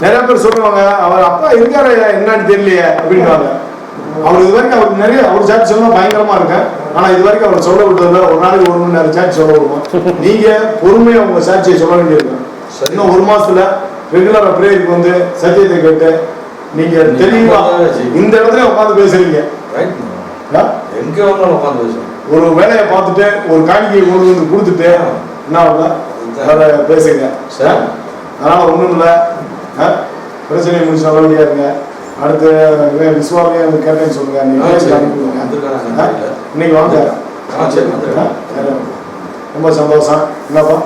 நிறைய பேர் சொல்லுவாங்க அவர் அப்பா இருக்காரு என்னன்னு தெரியலையே அப்படின்வாங்க. அவர் இது வரைக்கும் அவருக்கு நிறைய அவர் சாட்சி சொன்னா பயங்கரமா இருக்கேன். ஆனா இது வரைக்கும் அவர் சொல்ல விட்டதில்ல. ஒரு நாளைக்கு 1 மணி நேரம் சாட்சி சொல்ல விடுவோம். நீங்க பொறுமையா உங்க சாட்சியை சொல்ல வேண்டியிருக்கும். இன்னும் 1 மாசத்துல ரெகுலரா பிரேயருக்கு வந்து சத்தியத்தை கேட்டு நீங்க தெளிவா இந்த இடத்துல உட்காந்து பேசுறீங்க. எங்க வேணாலும் உட்காந்து பேசுறோம். ஒரு வேலையை பார்த்துட்டு ஒரு காணிக்கையை கொண்டு வந்து கொடுத்துட்டு என்ன பேசுங்க. அதனால ஒண்ணும் இல்லை, பிரச்சனையை முடிச்சு நல்லபடியா இருங்க. அடுத்து விஸ்வாமியா கேட்டேன்னு சொல்லுங்க. இன்னைக்கு வாங்க. ரொம்ப சந்தோஷம். என்னப்பா